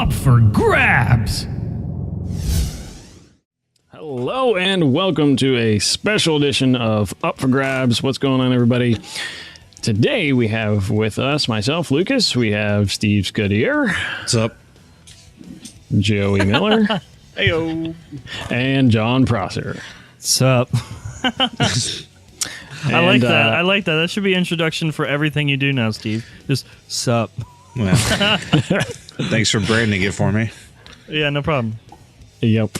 up for grabs. Hello and welcome to a special edition of Up for Grabs. What's going on, everybody? Today we have with us myself, Lucas. We have Steve Scuddier. What's up? Joey Miller. Heyo. And John Prosser. What's up? I like that. I like that. That should be introduction for everything you do now, Steve. Just sup. Well, thanks for branding it for me. Yeah, no problem. Yep.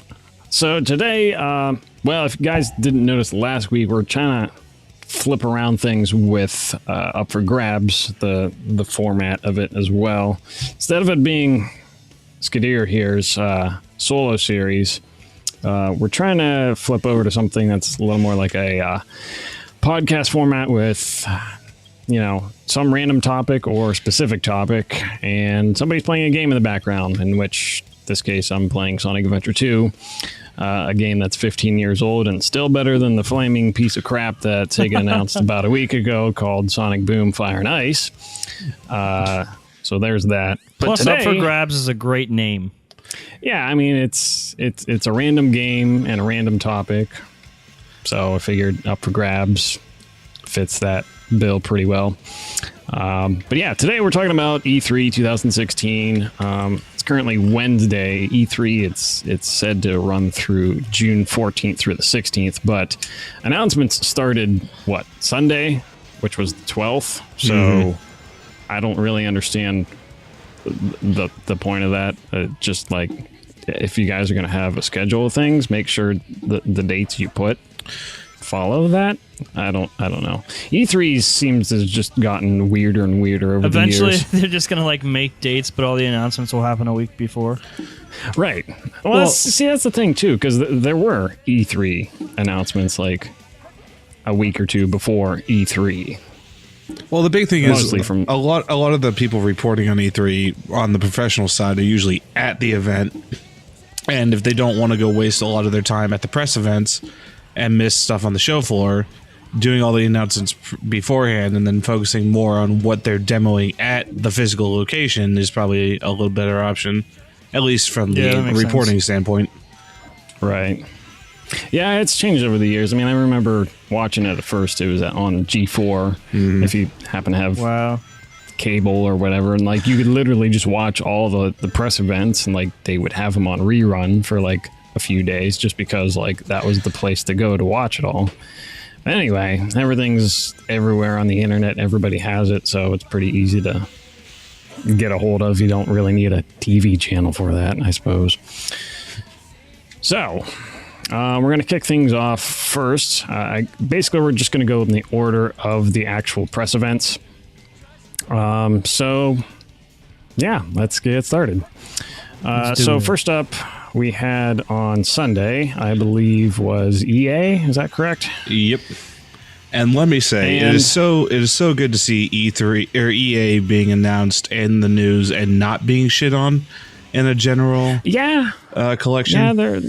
So today, well, if you guys didn't notice last week, we're trying to flip around things with Up for Grabs, the format of it as well. Instead of it being Scuddier here's solo series, we're trying to flip over to something that's a little more like a podcast format with, you know, some random topic or specific topic, and somebody's playing a game in the background, in which, this case, I'm playing Sonic Adventure 2, a game that's 15 years old and still better than the flaming piece of crap that Sega announced about a week ago called Sonic Boom Fire and Ice. So there's that. But Plus, today, Up for Grabs is a great name. yeah, I mean, it's a random game and a random topic. So I figured Up for Grabs fits that bill pretty well. But yeah, today we're talking about E3 2016. It's currently Wednesday. E3, it's said to run through June 14th through the 16th, but announcements started, Sunday, which was the 12th. So I don't really understand the point of that. Just like, if you guys are going to have a schedule of things, make sure the dates you put follow that. I don't know. E3 seems to have just gotten weirder and weirder over the years. Eventually, they're just going to make dates, but all the announcements will happen a week before. Right. Well, that's the thing too, because there were E3 announcements like a week or two before E3. Well, the big thing Mostly is from a lot of the people reporting on E3 on the professional side are usually at the event, and if they don't want to go waste a lot of their time at the press events and miss stuff on the show floor, doing all the announcements beforehand and then focusing more on what they're demoing at the physical location is probably a little better option, at least from the reporting standpoint. Right. Yeah, it's changed over the years. I mean, I remember watching it at first. It was on G4, if you happen to have cable or whatever. And you could literally just watch all the press events, and they would have them on rerun for a few days just because that was the place to go to watch it all. Anyway, everything's everywhere on the internet. Everybody has it, so it's pretty easy to get a hold of. You don't really need a TV channel for that, I suppose. So we're going to kick things off first. Basically, we're just going to go in the order of the actual press events. So, yeah, let's get started. So first up, we had on Sunday, I believe, was EA. Is that correct? Yep. And let me say, it is so good to see E3 or EA being announced in the news and not being shit on in a general collection. Yeah,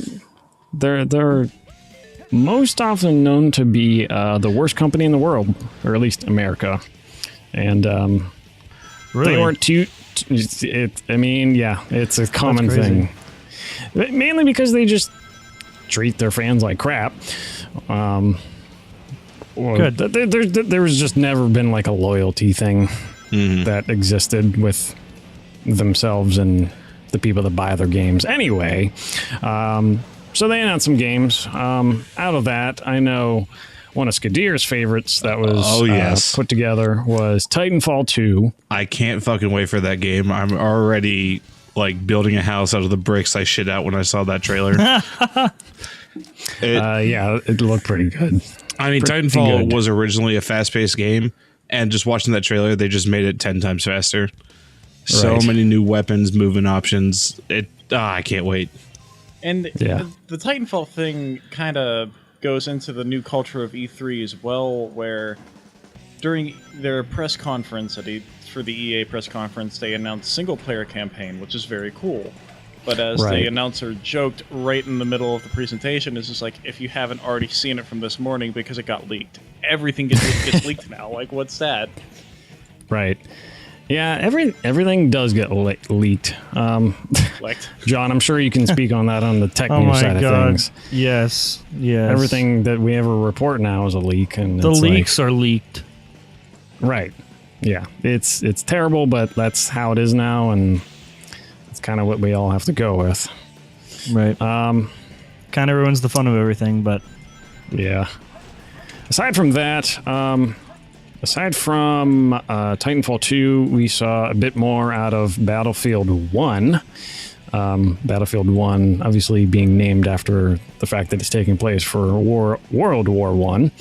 they're most often known to be the worst company in the world, or at least America. And really? They weren't too. It's a common thing. Mainly because they just treat their fans like crap. Good. There's just never been a loyalty thing that existed with themselves and the people that buy their games. Anyway, so they announced some games. Out of that, I know one of Scuddier's favorites that was put together was Titanfall 2. I can't fucking wait for that game. I'm already building a house out of the bricks I shit out when I saw that trailer. It looked pretty good. I mean, Titanfall was originally a fast-paced game, and just watching that trailer, they just made it 10 times faster. So many new weapons, movement options. I can't wait. And the Titanfall thing kind of goes into the new culture of E3 as well, where during their press conference for the EA press conference, they announced single-player campaign, which is very cool. But as the announcer joked right in the middle of the presentation, it's just if you haven't already seen it from this morning because it got leaked. Everything gets leaked now. What's that? Right. Yeah, everything does get leaked. Leaked. John, I'm sure you can speak on that on the tech Oh news my side of god. things. Yes. Everything that we ever report now is a leak, and The it's leaks are leaked. right. Yeah, it's terrible, but that's how it is now, and it's kind of what we all have to go with. Right. Kind of ruins the fun of everything, but Yeah. Aside from that, aside from Titanfall 2, we saw a bit more out of Battlefield 1. Battlefield 1 obviously being named after the fact that it's taking place for World War One.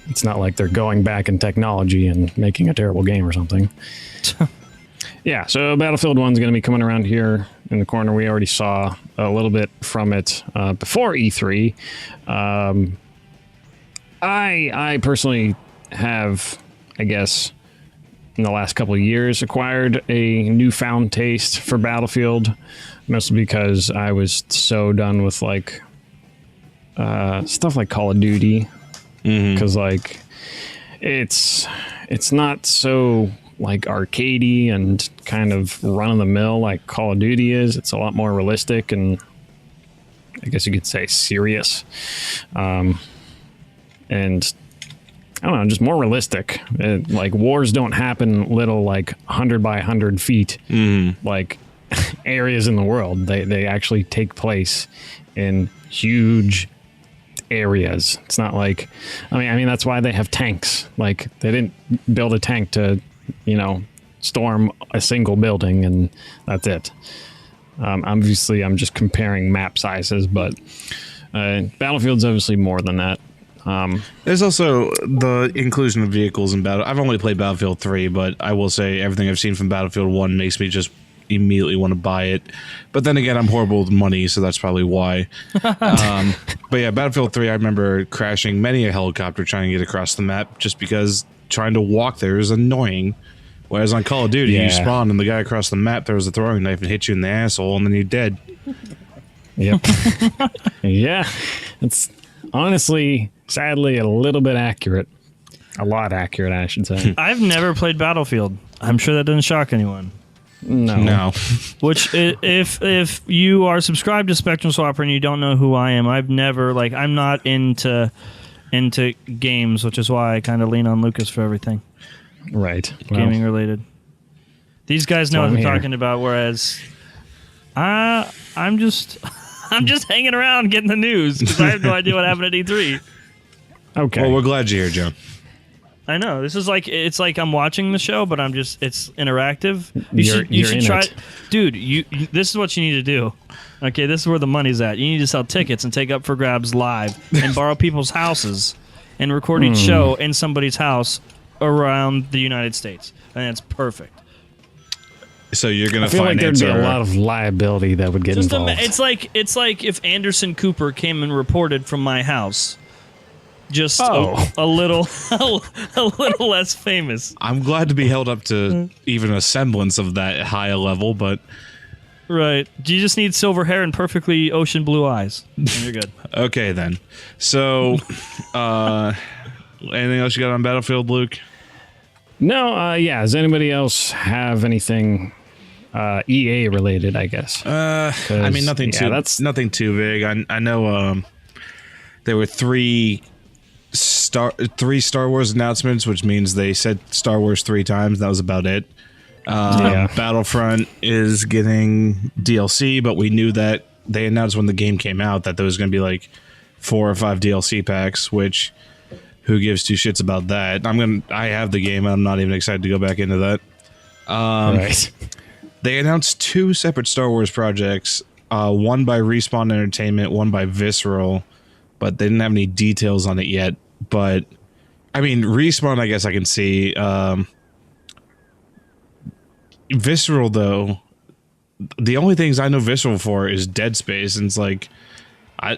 It's not like they're going back in technology and making a terrible game or something. Yeah, so Battlefield 1's going to be coming around here in the corner. We already saw a little bit from it before E3. I personally have, I guess, in the last couple of years, acquired a newfound taste for Battlefield, mostly because I was so done with like stuff like Call of Duty, because like it's not so like arcadey and kind of run of the mill like Call of Duty is. It's a lot more realistic and I guess you could say serious, and I don't know, just more realistic. Like wars don't happen little like 100 by 100 feet like areas in the world. They actually take place in huge areas. It's not like I mean that's why they have tanks. Like they didn't build a tank to, storm a single building and that's it. Obviously I'm just comparing map sizes, but Battlefield's obviously more than that. There's also the inclusion of vehicles in Battle. I've only played Battlefield 3, but I will say everything I've seen from Battlefield 1 makes me just immediately want to buy it. But then again, I'm horrible with money, so that's probably why. But yeah, Battlefield 3, I remember crashing many a helicopter trying to get across the map just because trying to walk there is annoying. Whereas on Call of Duty, you spawn and the guy across the map throws a throwing knife and hits you in the asshole, and then you're dead. Yep. Yeah. It's honestly, sadly, a little bit accurate. A lot accurate, I should say. I've never played Battlefield. I'm sure that doesn't shock anyone. No. Which, if you are subscribed to Spectrum Swapper and you don't know who I am, I'm not into games, which is why I kind of lean on Lucas for everything. Right. Gaming related. These guys know what I'm here. talking about, whereas I'm just hanging around getting the news because I have no idea what happened at E3. Okay. Well, we're glad you're here, Joe. I know. This is it's like I'm watching the show, but it's interactive. You You're should in try it. Dude, this is what you need to do. Okay, this is where the money's at. You need to sell tickets and take up for grabs live and borrow people's houses and record each show in somebody's house around the United States. And that's perfect. So you're going I to feel like there'd finance be a lot of liability that would get involved. It's like if Anderson Cooper came and reported from my house. Just a little less famous. I'm glad to be held up to even a semblance of that high a level, but Right. You just need silver hair and perfectly ocean blue eyes. And you're good. okay then. So, anything else you got on Battlefield, Luke? No, yeah. Does anybody else have anything EA related, I guess? I mean, nothing too big. I know there were three Star Wars announcements, which means they said Star Wars 3 times. That was about it. Battlefront is getting DLC, but we knew that they announced when the game came out that there was going to be like 4 or 5 DLC packs, which who gives two shits about that? I have the game and I'm not even excited to go back into that. Right. They announced 2 separate Star Wars projects, one by Respawn Entertainment, one by Visceral, but they didn't have any details on it yet. But I mean, Respawn, I guess I can see. Visceral, though, the only things I know Visceral for is Dead Space, and it's like,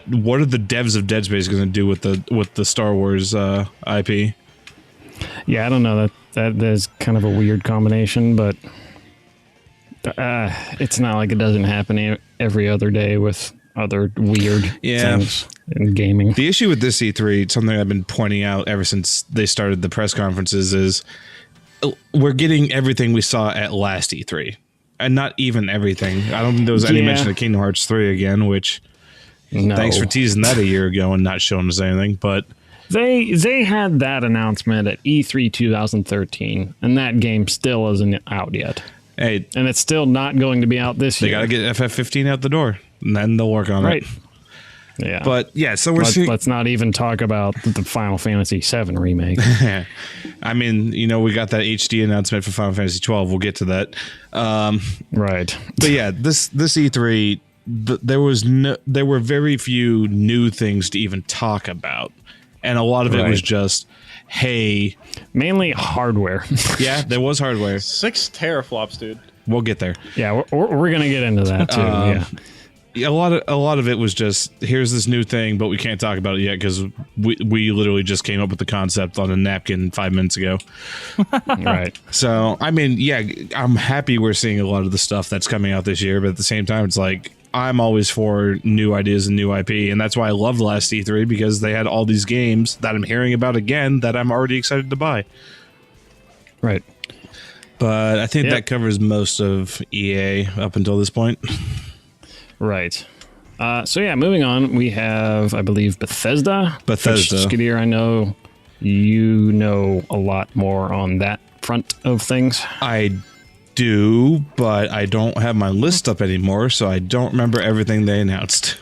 what are the devs of Dead Space going to do with the Star Wars IP? Yeah, I don't know. That is kind of a weird combination, but it's not like it doesn't happen every other day with other weird things in gaming. The issue with this E3, something I've been pointing out ever since they started the press conferences, is we're getting everything we saw at last E3, and not even everything. I don't think there was any mention of Kingdom Hearts 3 again, which thanks for teasing that a year ago and not showing us anything. But they had that announcement at E3 2013, and that game still isn't out yet. Hey, and it's still not going to be out this year. They got to get FF15 out the door, and then they'll work on it. Yeah. But yeah, so let's not even talk about the Final Fantasy VII remake. I mean, we got that HD announcement for Final Fantasy 12. We'll get to that. Right. But yeah, this E3, there were very few new things to even talk about, and a lot of it was just, hey, mainly hardware. Yeah, there was hardware. 6 teraflops, dude. We'll get there. Yeah, we're gonna get into that too. A lot of it was just, here's this new thing, but we can't talk about it yet because we literally just came up with the concept on a napkin 5 minutes ago. Right. So I mean, yeah, I'm happy we're seeing a lot of the stuff that's coming out this year, but at the same time, it's like, I'm always for new ideas and new IP, and that's why I loved last E3, because they had all these games that I'm hearing about again that I'm already excited to buy. Right. But I think that covers most of EA up until this point. Right. So yeah, moving on, we have, I believe, Bethesda. Which, Skiddir, I know you know a lot more on that front of things. I do, but I don't have my list up anymore, so I don't remember everything they announced.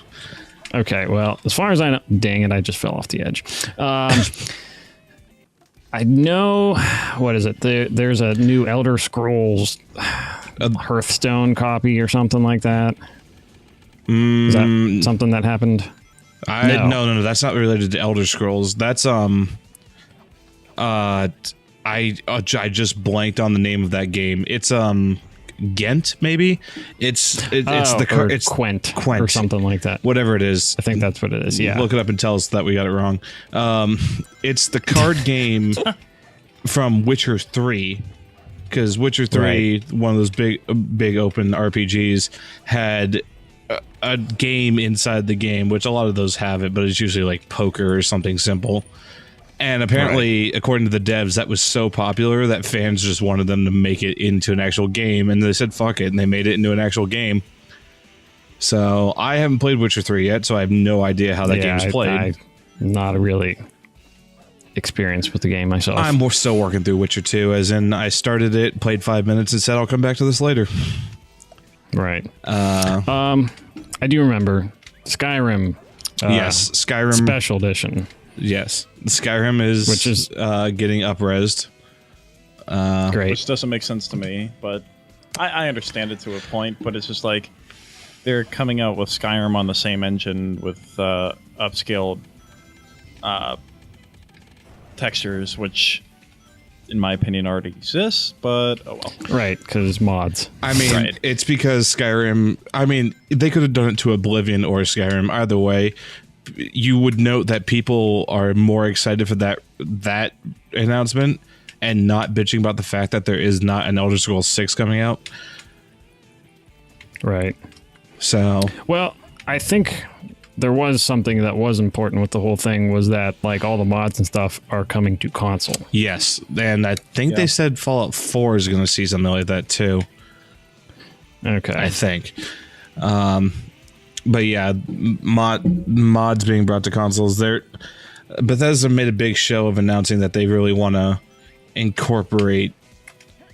Okay, well, as far as I know, dang it, I just fell off the edge. I know, what is it? There's a new Elder Scrolls Hearthstone copy or something like that. Is that something that happened? No, that's not related to Elder Scrolls. That's I just blanked on the name of that game. It's Ghent, maybe. It's Quent or something like that. Whatever it is, I think that's what it is. Yeah, look it up and tell us that we got it wrong. It's the card game from Witcher 3. Because Witcher 3, one of those big open RPGs, had a game inside the game, which a lot of those have it, but it's usually like poker or something simple. And apparently, according to the devs, that was so popular that fans just wanted them to make it into an actual game, and they said fuck it, and they made it into an actual game. So I haven't played Witcher 3 yet, so I have no idea how that game's played. I'm not really experienced with the game myself. I'm still working through Witcher 2, as in I started it, played 5 minutes, and said I'll come back to this later. Right. I do remember Skyrim. Yes, Skyrim Special Edition. Yes, Skyrim is getting up-resed. Great. Which doesn't make sense to me, but I understand it to a point. But it's just like they're coming out with Skyrim on the same engine with upscaled textures, which, in my opinion, already exists. But oh well. Right, because mods. I mean, It's because Skyrim. I mean, they could have done it to Oblivion or Skyrim. Either way, you would note that people are more excited for that announcement and not bitching about the fact that there is not an Elder Scrolls 6 coming out. Right. So, well, I think there was something that was important with the whole thing, was that like all the mods and stuff are coming to console. Yes, and I think they said Fallout 4 is going to see something like that too. Okay. I think. But yeah, mods being brought to consoles. Bethesda made a big show of announcing that they really want to incorporate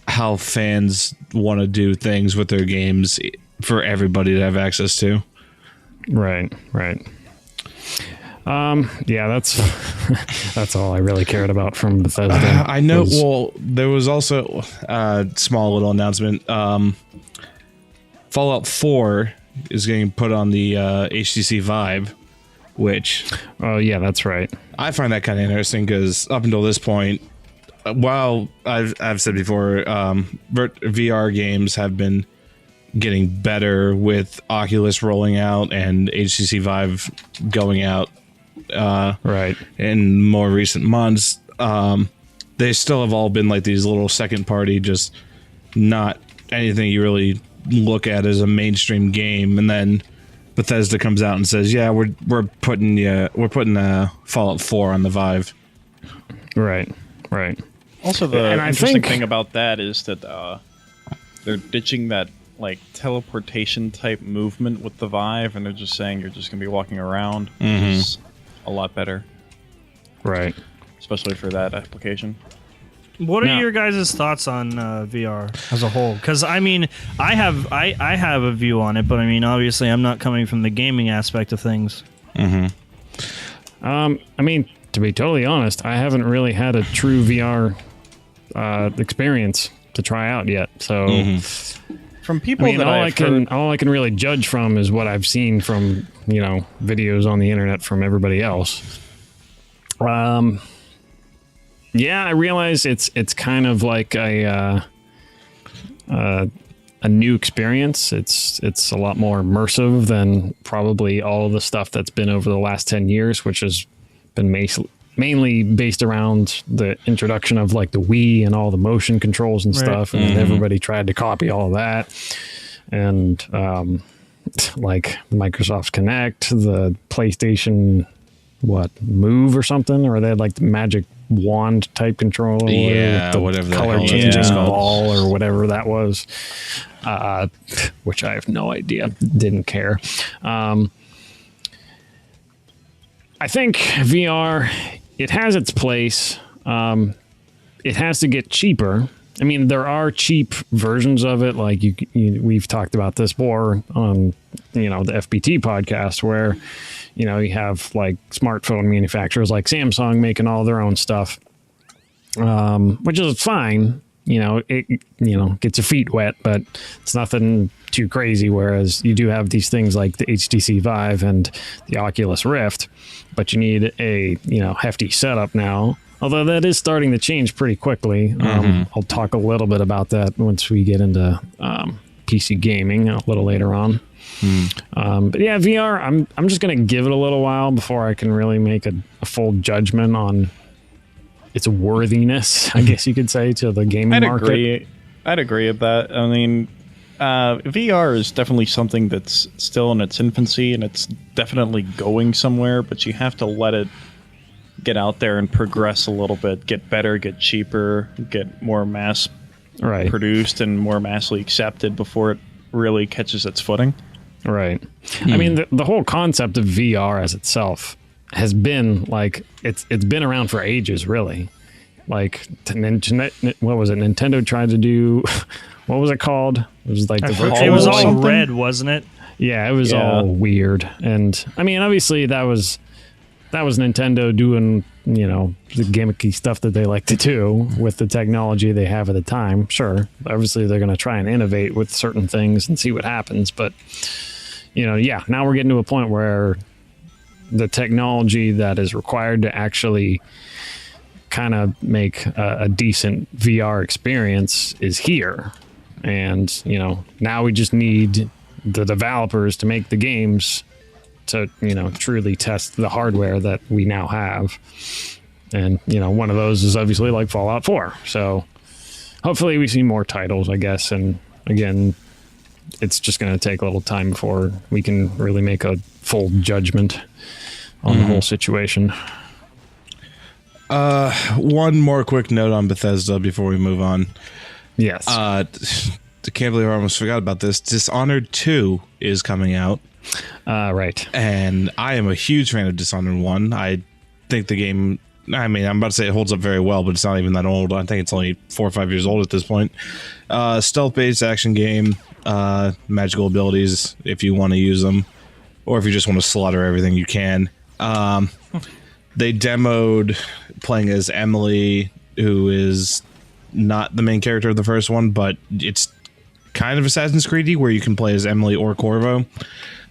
how fans want to do things with their games for everybody to have access to. Right. Yeah, that's all I really cared about from Bethesda. I know. Well, there was also a small little announcement. Fallout 4 is getting put on the HTC Vive, which... Oh, yeah, that's right. I find that kind of interesting because up until this point, while I've said before, VR games have been getting better with Oculus rolling out and HTC Vive going out right in more recent months, they still have all been like these little second party, just not anything you really look at as a mainstream game. And then Bethesda comes out and says, yeah, we're putting Fallout 4 on the Vive. Right. Also, the And I interesting think- thing about that is that they're ditching that like teleportation type movement with the Vive, and they're just saying you're just going to be walking around, which is a lot better, Right. especially for that application. What are Now- your guys' thoughts on VR as a whole? Because I mean, I have a view on it, but I mean, obviously, I'm not coming from the gaming aspect of things. I mean, to be totally honest, I haven't really had a true VR experience to try out yet. So, From I people mean, that I've heard, all I can really judge from is what I've seen from videos on the internet from everybody else. Yeah, I realize it's kind of like a new experience. It's a lot more immersive than probably all of the stuff that's been over the last 10 years, which has been mainly based around the introduction of like the Wii and all the motion controls and stuff, and then everybody tried to copy all of that. And like Microsoft Kinect, the PlayStation Move or something, or they had like the magic wand type controller, Yeah, with the whatever the color hell that changing thing's called. ball or whatever that was, which I have no idea. Didn't care. I think VR, it has its place. It has to get cheaper. I mean, there are cheap versions of it. Like we've talked about this before on, the FBT podcast, where, you have like smartphone manufacturers like Samsung making all their own stuff, which is fine. It gets your feet wet, but it's nothing too crazy. Whereas you do have these things like the HTC Vive and the Oculus Rift, but you need a hefty setup now. Although that is starting to change pretty quickly. I'll talk a little bit about that once we get into PC gaming a little later on. But yeah, VR, I'm just going to give it a little while before I can really make a full judgment on its worthiness, I guess you could say, to the gaming market. I'd agree with that. I mean, VR is definitely something that's still in its infancy, and it's definitely going somewhere, but you have to let it get out there and progress a little bit, get better, get cheaper, get more mass produced and more massively accepted before it really catches its footing. Right. I mean, the whole concept of VR as itself has been like, it's been around for ages, really. Like, what was it? Nintendo tried to do, what was it called? It was like the virtual It was all something? red, wasn't it? Yeah, it was all weird. And I mean, obviously that was Nintendo doing, the gimmicky stuff that they like to do with the technology they have at the time. Sure. Obviously they're going to try and innovate with certain things and see what happens. But, now we're getting to a point where the technology that is required to actually kind of make a decent VR experience is here. And, now we just need the developers to make the games to truly test the hardware that we now have. And one of those is obviously like Fallout 4. So hopefully we see more titles, I guess. And again, it's just going to take a little time before we can really make a full judgment on the whole situation. One more quick note on Bethesda before we move on. Yes. I can't believe I almost forgot about this. Dishonored 2 is coming out. Right. And I am a huge fan of Dishonored 1. I think the game, I mean, I'm about to say it holds up very well, but it's not even that old. I think it's only 4 or 5 years old at this point. Stealth-based action game, magical abilities if you want to use them, or if you just want to slaughter everything, you can. They demoed playing as Emily, who is not the main character of the first one, but it's kind of Assassin's Creed-y, where you can play as Emily or Corvo.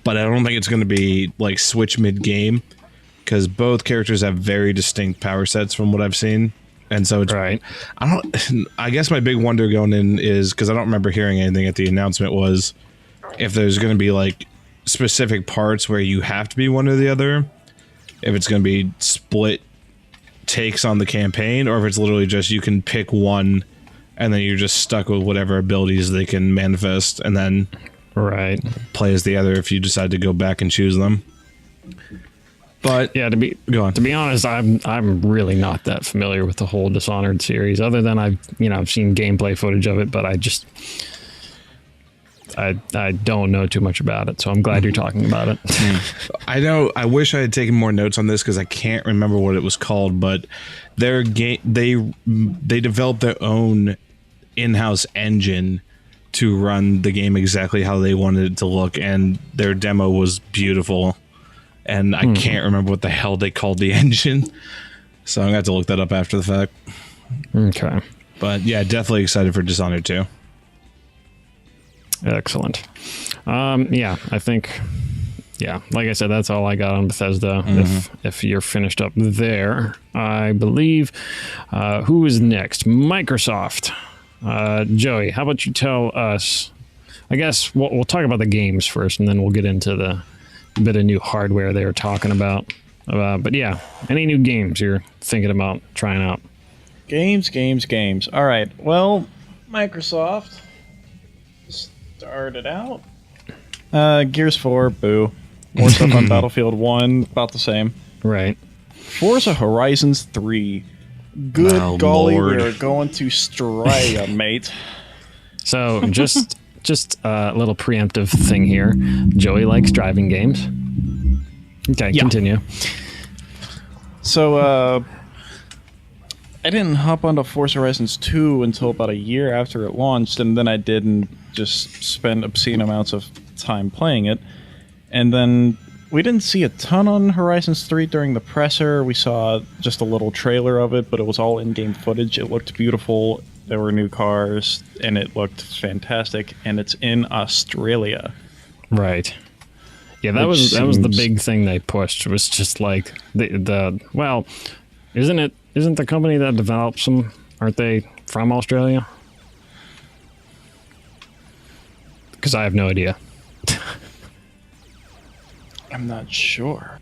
But I don't think it's going to be like switch mid-game, because both characters have very distinct power sets from what I've seen. And so it's right. I guess my big wonder going in is, because I don't remember hearing anything at the announcement, was if there's going to be like specific parts where you have to be one or the other, if it's going to be split takes on the campaign, or if it's literally just you can pick one and then you're just stuck with whatever abilities they can manifest and then right play as the other if you decide to go back and choose them. But Yeah, Go on. to be honest, I'm really not that familiar with the whole Dishonored series. Other than I've seen gameplay footage of it, but I don't know too much about it. So I'm glad you're talking about it. I know. I wish I had taken more notes on this because I can't remember what it was called. But their game, they developed their own in-house engine to run the game exactly how they wanted it to look, and their demo was beautiful. And I can't remember what the hell they called the engine, so I'm gonna have to look that up after the fact. Okay. But yeah, definitely excited for Dishonored 2. Excellent. Yeah, I think. Yeah, like I said, that's all I got on Bethesda. If you're finished up there, I believe. Who is next? Microsoft. Joey, how about you tell us? I guess we'll talk about the games first, and then we'll get into the bit of new hardware they were talking about. But yeah, any new games you're thinking about trying out? Games. All right. Well, Microsoft started out. Gears 4, boo. More stuff on Battlefield 1, about the same. Right. Forza Horizons 3. Good Oh, golly, Lord. we're going to Straya, mate. So just a little preemptive thing here. Joey likes driving games. Okay, Yeah. continue. So, I didn't hop onto Forza Horizons 2 until about a year after it launched, and then I did and just spend obscene amounts of time playing it. And then we didn't see a ton on Horizons 3 during the presser. We saw just a little trailer of it, but it was all in-game footage. It looked beautiful. There were new cars, and it looked fantastic. And it's in Australia. Right. Yeah, that Which was the seems- big thing they pushed. Was just like well, isn't the company that develops them? Aren't they from Australia? Because I have no idea. I'm not sure.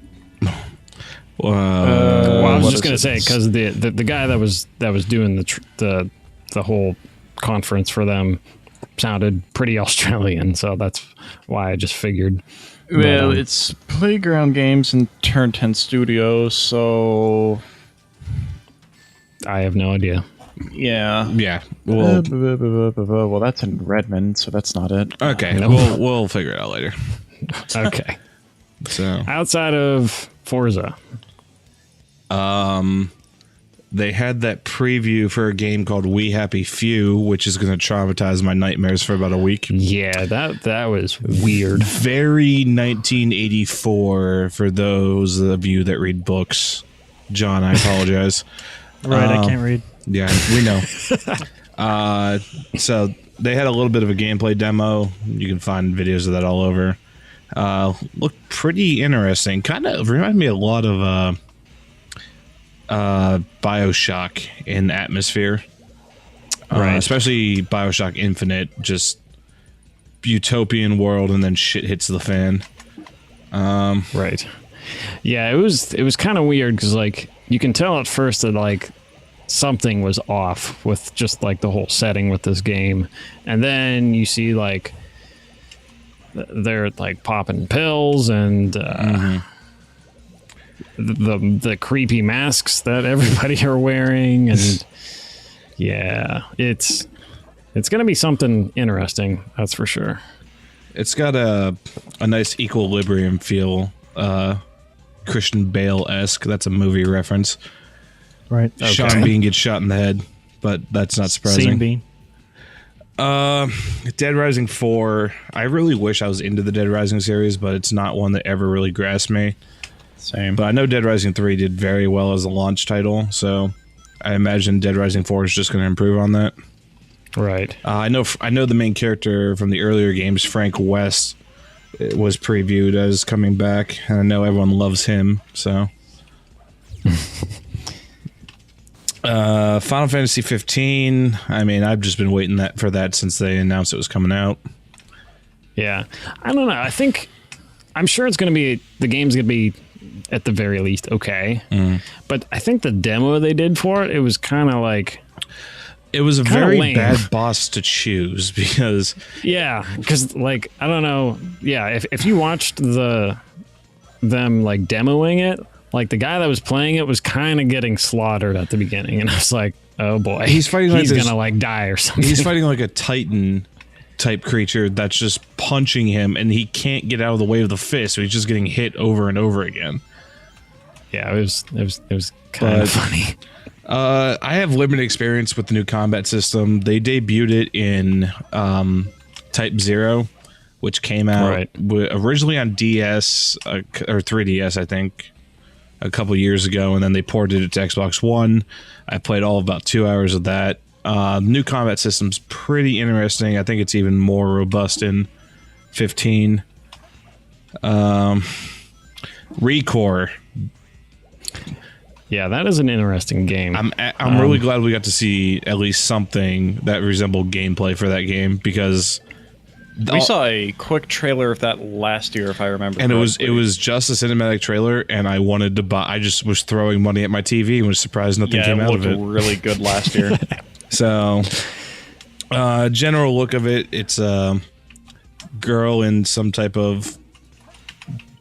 Well, I was what just is gonna it? say because the guy that was doing the whole conference for them sounded pretty Australian, so that's why I just figured. Well, But, it's Playground Games and Turn 10 Studios, so I have no idea. yeah. Yeah. Well, Well, that's in Redmond, so that's not it. okay. No. We'll figure it out later. Okay. So Outside of Forza, they had that preview for a game called We Happy Few, which is going to traumatize my nightmares for about a week. yeah, that was weird. Very 1984 for those of you that read books. John, I apologize. Right, I can't read. Yeah, we know. So they had a little bit of a gameplay demo. You can find videos of that all over. Looked pretty interesting. Kind of reminded me a lot of BioShock in atmosphere. Right. Especially BioShock Infinite, just utopian world, and then shit hits the fan. Right. Yeah, it was kind of weird because like you can tell at first that like something was off with just like the whole setting with this game, and then you see like they're like popping pills and the creepy masks that everybody are wearing, and yeah, it's gonna be something interesting, that's for sure. It's got a nice equilibrium feel. Christian Bale-esque. That's a movie reference. Right. Sean Bean gets shot in the head, but that's not surprising. Scene Bean. Dead Rising 4. I really wish I was into the Dead Rising series, but it's not one that ever really grasped me. Same. But I know Dead Rising 3 did very well as a launch title, so I imagine Dead Rising 4 is just going to improve on that. Right. I know the main character from the earlier games, Frank West, was previewed as coming back, and I know everyone loves him, so... Final Fantasy 15. I mean, I've just been waiting for that since they announced it was coming out. Yeah, I don't know. I'm sure it's going to be, the game's going to be at the very least okay. But I think the demo they did for it was kind of like, It was a Kinda very lame. bad boss to choose because yeah, because like I don't know, yeah. If you watched them like demoing it, like the guy that was playing it was kind of getting slaughtered at the beginning, and I was like, oh boy, He's fighting like he's this- gonna like die or something. He's fighting like a Titan type creature that's just punching him, and he can't get out of the way of the fist, so he's just getting hit over and over again. Yeah, it was kind of funny. I have limited experience with the new combat system. They debuted it in Type 0, which came out originally on DS or 3DS, I think, a couple years ago, and then they ported it to Xbox One. I played all of about 2 hours of that. The new combat system's pretty interesting. I think it's even more robust in 15. Recore. Yeah, that is an interesting game. I'm really glad we got to see at least something that resembled gameplay for that game, because We saw a quick trailer of that last year, if I remember. and correctly. it was just a cinematic trailer, and I wanted to buy. I just was throwing money at my TV and was surprised nothing came it out of looked it. really good last year. So, general look of it, it's a girl in some type of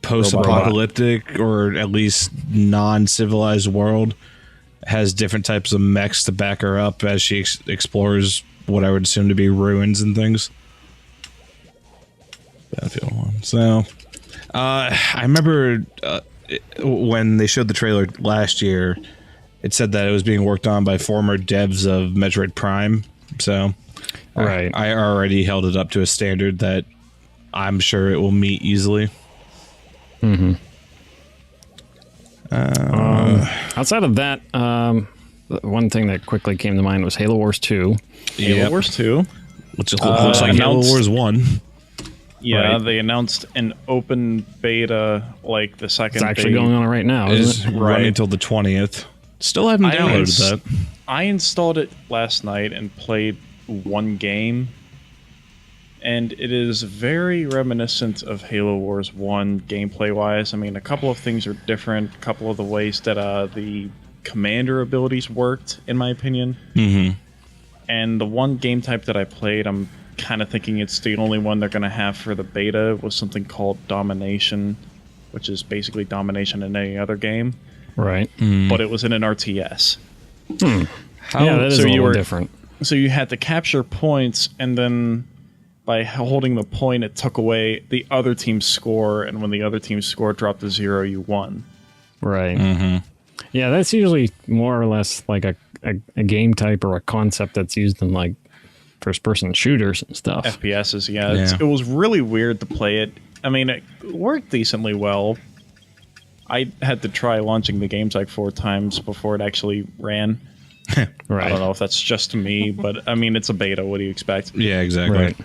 post-apocalyptic or at least non-civilized world. Has different types of mechs to back her up as she explores what I would assume to be ruins and things. Battlefield 1. So, I remember when they showed the trailer last year, it said that it was being worked on by former devs of Metroid Prime. So, Right. I already held it up to a standard that I'm sure it will meet easily. Outside of that, one thing that quickly came to mind was Halo Wars 2. Halo Wars 2. Which looks like Halo announced- Wars 1. Yeah, Right. they announced an open beta, like the second. It's actually they- going on right now, Is isn't it? running Right. until the 20th. Still haven't I downloaded ins- that. I installed it last night and played one game, and it is very reminiscent of Halo Wars 1 gameplay-wise. I mean, a couple of things are different, a couple of the ways that the commander abilities worked, in my opinion. Mm-hmm. And the one game type that I played, I'm kind of thinking it's the only one they're going to have for the beta, was something called Domination, which is basically domination in any other game, Right. but it was in an RTS. Yeah, that is so a you little were- different. So you had to capture points, and then by holding the point, it took away the other team's score, and when the other team's score dropped to 0, you won. Right. Yeah, that's usually more or less like a game type or a concept that's used in like first-person shooters and stuff. FPSs, yeah. Yeah. It was really weird to play it. I mean, it worked decently well. I had to try launching the games like 4 times before it actually ran. Right. I don't know if that's just me, but I mean, it's a beta. What do you expect? Yeah, exactly. Right.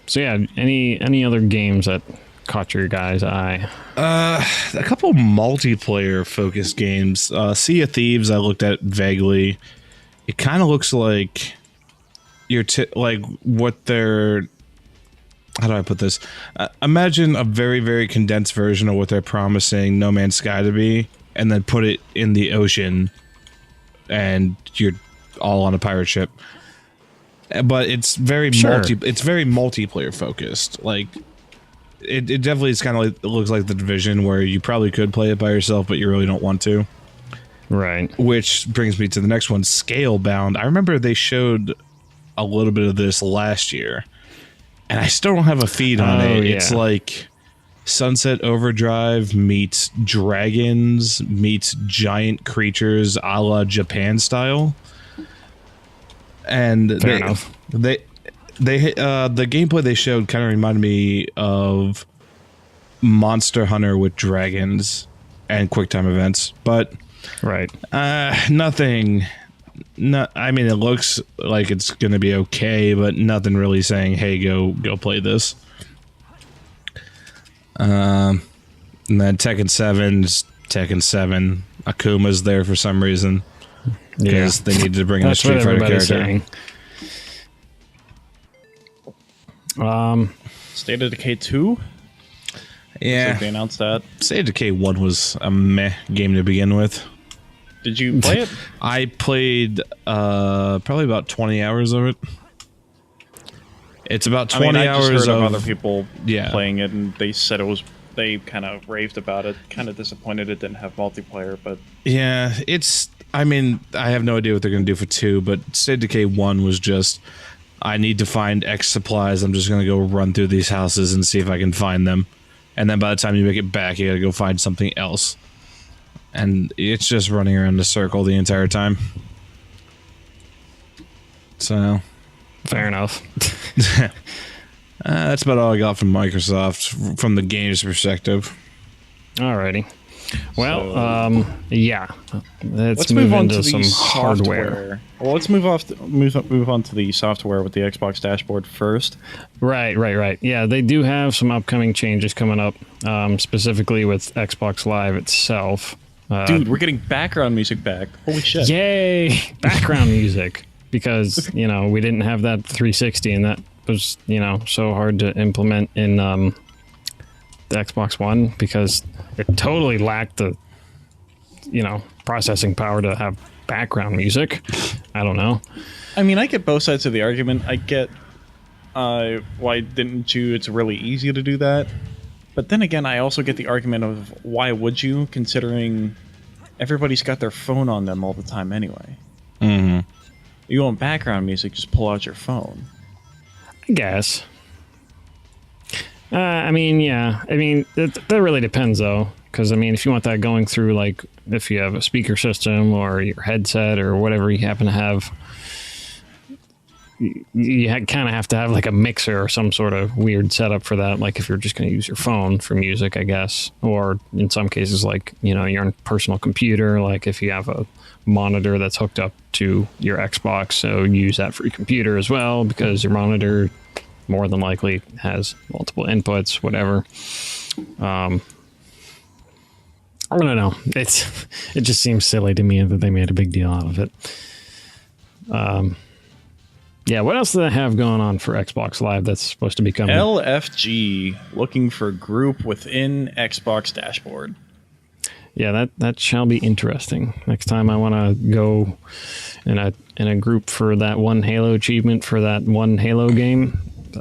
So yeah, any other games that caught your guys' eye? A couple multiplayer focused games. Sea of Thieves I looked at vaguely. It kind of looks like like what they're, how do I put this? Imagine a very, very condensed version of what they're promising No Man's Sky to be, and then put it in the ocean, and you're all on a pirate ship. But it's very it's very multiplayer focused. Like it definitely is kind of like, it looks like The Division, where you probably could play it by yourself, but you really don't want to. Right. Which brings me to the next one, Scalebound. I remember they showed a little bit of this last year, and I still don't have a feed on it. Yeah. It's like Sunset Overdrive meets dragons meets giant creatures a la Japan style. And Fair enough. the gameplay they showed kind of reminded me of Monster Hunter with dragons and QuickTime events, but Right. nothing. I mean, it looks like it's gonna be okay, but nothing really saying, "Hey, go play this." And then Tekken 7's Tekken 7. Akuma's there for some reason because they needed to bring in a That's what Street Fighter everybody's character. saying. State of Decay 2? Yeah, Like they announced that. State of Decay 1 was a meh game to begin with. Did you play it? I played probably about 20 hours of it. It's about 20 I hours just heard of of other people yeah. playing it, and they said it was they kind of raved about it. Kind of disappointed it didn't have multiplayer, but Yeah, it's. I mean, I have no idea what they're going to do for 2, but State of Decay 1 was just, I need to find X supplies. I'm just going to go run through these houses and see if I can find them. And then by the time you make it back, you got to go find something else. And it's just running around the circle the entire time. So, Fair enough. that's about all I got from Microsoft from the games perspective. Alrighty. Well, yeah. Let's move on into to some the hardware. software. Well, let's move on to the software with the Xbox dashboard first. Right. Yeah, they do have some upcoming changes coming up, specifically with Xbox Live itself. Dude, we're getting background music back. Holy shit. Yay! Background music. Because, we didn't have that 360, and that was, so hard to implement in the Xbox One because it totally lacked the, processing power to have background music. I don't know. I mean, I get both sides of the argument. I get why didn't you? It's really easy to do that. But then again, I also get the argument of why would you, considering everybody's got their phone on them all the time anyway. Mm-hmm. You want background music, just pull out your phone. I guess. I mean, yeah. I mean, that really depends, though. Because, I mean, if you want that going through, like, if you have a speaker system or your headset or whatever you happen to have, you kind of have to have, like, a mixer or some sort of weird setup for that. Like, if you're just going to use your phone for music, I guess. Or in some cases, like, your own personal computer. Like, if you have a monitor that's hooked up to your Xbox, so use that for your computer as well, because your monitor more than likely has multiple inputs, whatever. I don't know. It just seems silly to me that they made a big deal out of it. Yeah, what else do they have going on for Xbox Live that's supposed to be coming? LFG, looking for group within Xbox dashboard. Yeah, that shall be interesting. Next time I want to go in a group for that one Halo achievement for that one Halo game,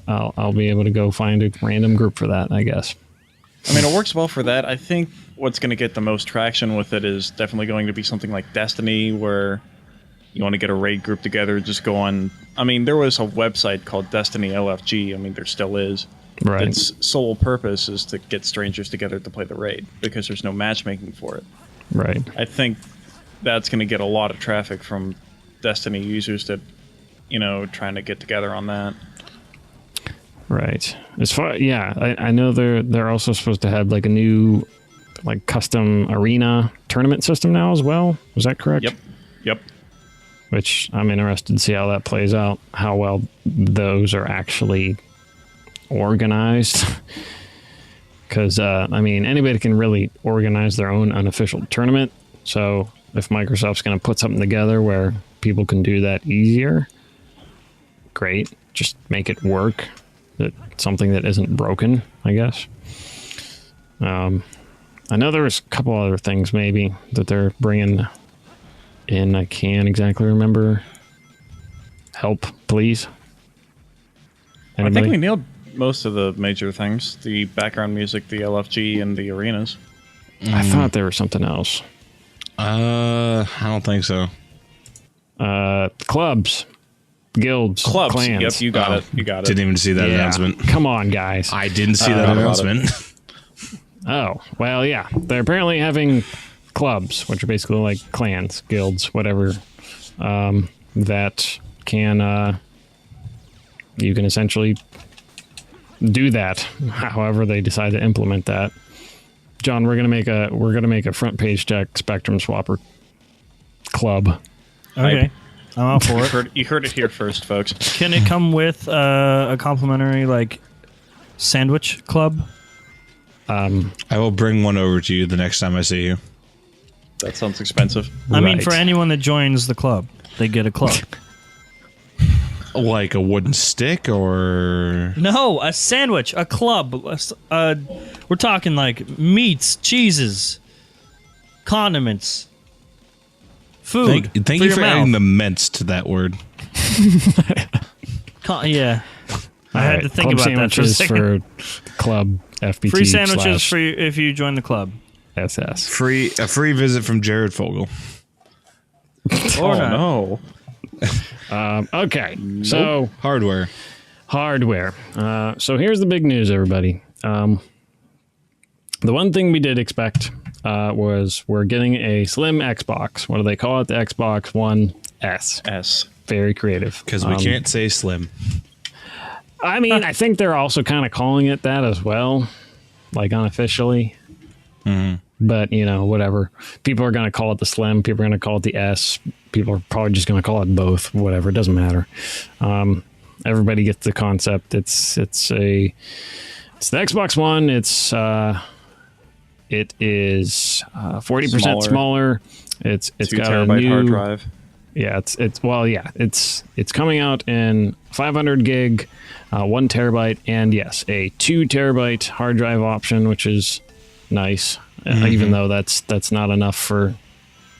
I'll be able to go find a random group for that, I guess. I mean, it works well for that. I think what's going to get the most traction with it is definitely going to be something like Destiny, where you want to get a raid group together, just go on. I mean, there was a website called Destiny LFG. I mean, there still is. Right. Its sole purpose is to get strangers together to play the raid because there's no matchmaking for it. Right. I think that's going to get a lot of traffic from Destiny users that, trying to get together on that. Right. I know they're also supposed to have like a new like custom arena tournament system now as well. Was that correct? Yep. Which I'm interested to see how that plays out, how well those are actually organized. Because, I mean, anybody can really organize their own unofficial tournament. So if Microsoft's going to put something together where people can do that easier, great. Just make it work. Something that isn't broken, I guess. I know there was a couple other things maybe that they're bringing in. I can't exactly remember. Help, please. Anybody? I think we nailed most of the major things. The background music, the LFG, and the arenas. I thought there was something else. I don't think so. Clubs. Guilds. Clubs. Clans. Yep, you got it. You got it. Didn't even see that Yeah. announcement. Come on, guys. I didn't see that about it. announcement. Oh, well, yeah. They're apparently having clubs, which are basically like clans, guilds, whatever, that can, you can essentially do that however they decide to implement that. John, we're gonna make a front page tech Spectrum Swapper club. Okay. I'm all for it. You heard it here first, folks. Can it come with a complimentary like sandwich club? I will bring one over to you the next time I see you. That sounds expensive. I mean, Right. for anyone that joins the club, they get a club. Like a wooden stick or... No, a sandwich, a club. We're talking like meats, cheeses, condiments, food. Thank you for adding the ments to that word. Yeah. I had to think club about that for a sandwiches second. for club. FBT Free sandwiches / for you if you join the club. SS. A free visit from Jared Fogle. Or Oh not. no. Okay, so Hardware. So here's the big news, everybody. The one thing we did expect was we're getting a slim Xbox. What do they call it? The Xbox One S. S. Very creative. Because we can't say slim. I mean, I think they're also kind of calling it that as well, like unofficially. But, you know, whatever. People are going to call it the Slim. People are going to call it the S. People are probably just going to call it both. Whatever. It doesn't matter. Everybody gets the concept. It's the Xbox One. It is 40% smaller. It's 2 got terabyte a new hard drive. Yeah, it's coming out in 500 gig, 1 terabyte, and yes, a 2 terabyte hard drive option, which is nice. Even though that's not enough for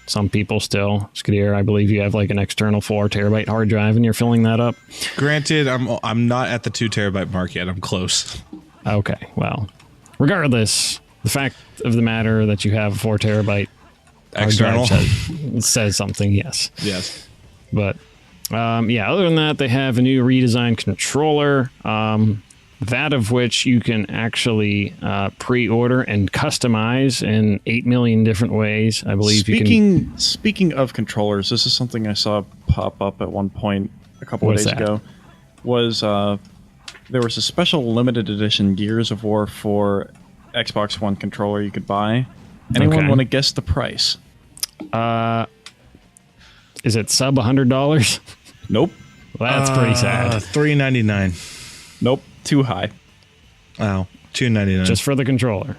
some people still. Skadir, I believe you have like an external 4 terabyte hard drive, and you're filling that up. Granted, I'm not at the 2 terabyte mark yet. I'm close. Okay, well, regardless, the fact of the matter that you have a 4 terabyte External says something. Yes. Yes. But other than that, they have a new redesigned controller, that of which you can actually pre-order and customize in 8 million different ways. I believe Speaking of controllers, this is something I saw pop up at one point a couple of days ago. There was a special limited edition Gears of War 4 Xbox One controller you could buy. Anyone want to guess the price? Is it sub $100? Nope. Well, that's pretty sad. $399. Nope. Too high. Wow. $299. Just for the controller.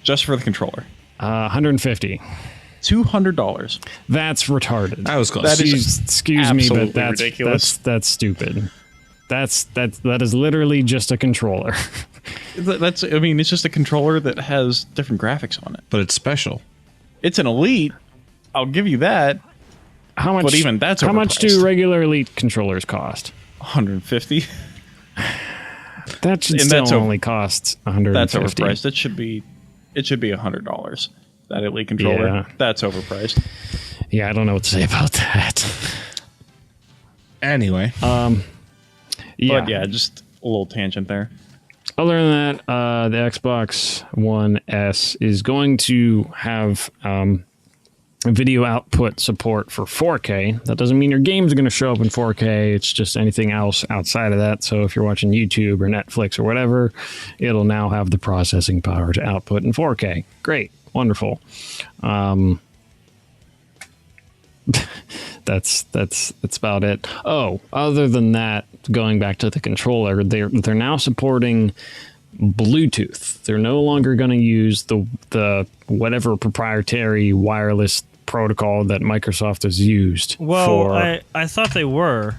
Just for the controller. $150. $200. That's retarded. I was close. That is Excuse me, but absolutely that's ridiculous. That's stupid. That is literally just a controller. It's just a controller that has different graphics on it. But it's special. It's an Elite. I'll give you that. How much? But even that's how much do overpriced. regular Elite controllers cost? $150. That should And still that's only cost $150. That's overpriced. It should be $100. That Elite controller. Yeah. That's overpriced. Yeah, I don't know what to say about that. Anyway. But yeah, just a little tangent there. Other than that, the Xbox One S is going to have video output support for 4K. That doesn't mean your games are going to show up in 4K. It's just anything else outside of that. So if you're watching YouTube or Netflix or whatever, it'll now have the processing power to output in 4K. Great. Wonderful. That's about it. Oh, other than that, going back to the controller, they're now supporting Bluetooth. They're no longer going to use the whatever proprietary wireless protocol that Microsoft has used. Well, I thought they were.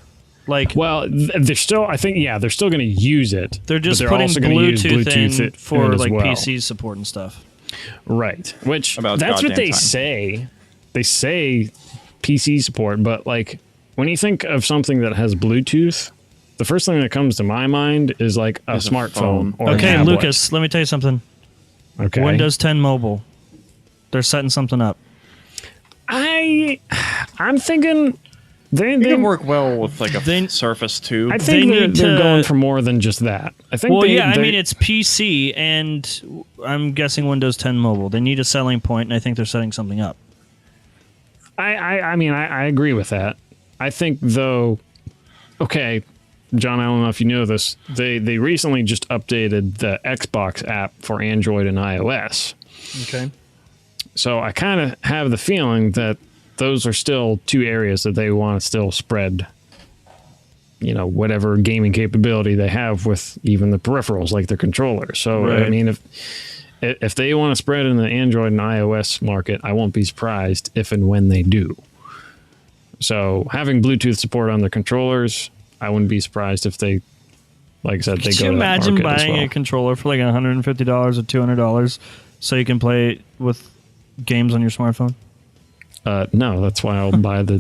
They're still. I think they're still going to use it. They're just but putting also gonna use Bluetooth in for as well. PC support and stuff. Right. Which About that's what goddamn they time. say. They say PC support, but when you think of something that has Bluetooth, the first thing that comes to my mind is a smartphone phone. or a Okay, tablet. Lucas, let me tell you something. Okay. Windows 10 Mobile. They're setting something up. I'm thinking they can work well with a they- Surface 2. I they think need they're to- going for more than just that. I think Well, they, it's PC, and I'm guessing Windows 10 Mobile. They need a selling point, and I think they're setting something up. I agree with that. I think though, okay, John, I don't know if you know this. They recently just updated the Xbox app for Android and iOS. Okay. So I kind of have the feeling that those are still two areas that they want to still spread, whatever gaming capability they have with even the peripherals like their controller. So, Right. I mean, if they want to spread in the Android and iOS market, I won't be surprised if and when they do. So having Bluetooth support on their controllers, I wouldn't be surprised if they, like I said, they Could go you to that imagine market as buying well. a controller for $150 or $200 so you can play with games on your smartphone? No, that's why I'll buy the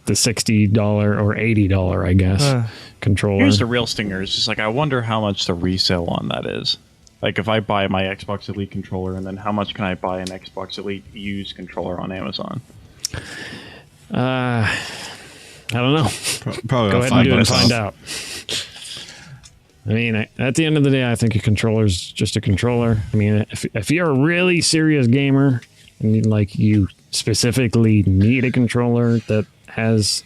$60 or $80, I guess, controller. Here's the real stinger. It's just I wonder how much the resale on that is. Like if I buy my Xbox Elite controller, and then how much can I buy an Xbox Elite used controller on Amazon? I don't know. Probably Go about ahead and do it and $5 find off. out. I mean, at the end of the day, I think a controller's just a controller. I mean, if you're a really serious gamer and you specifically need a controller that has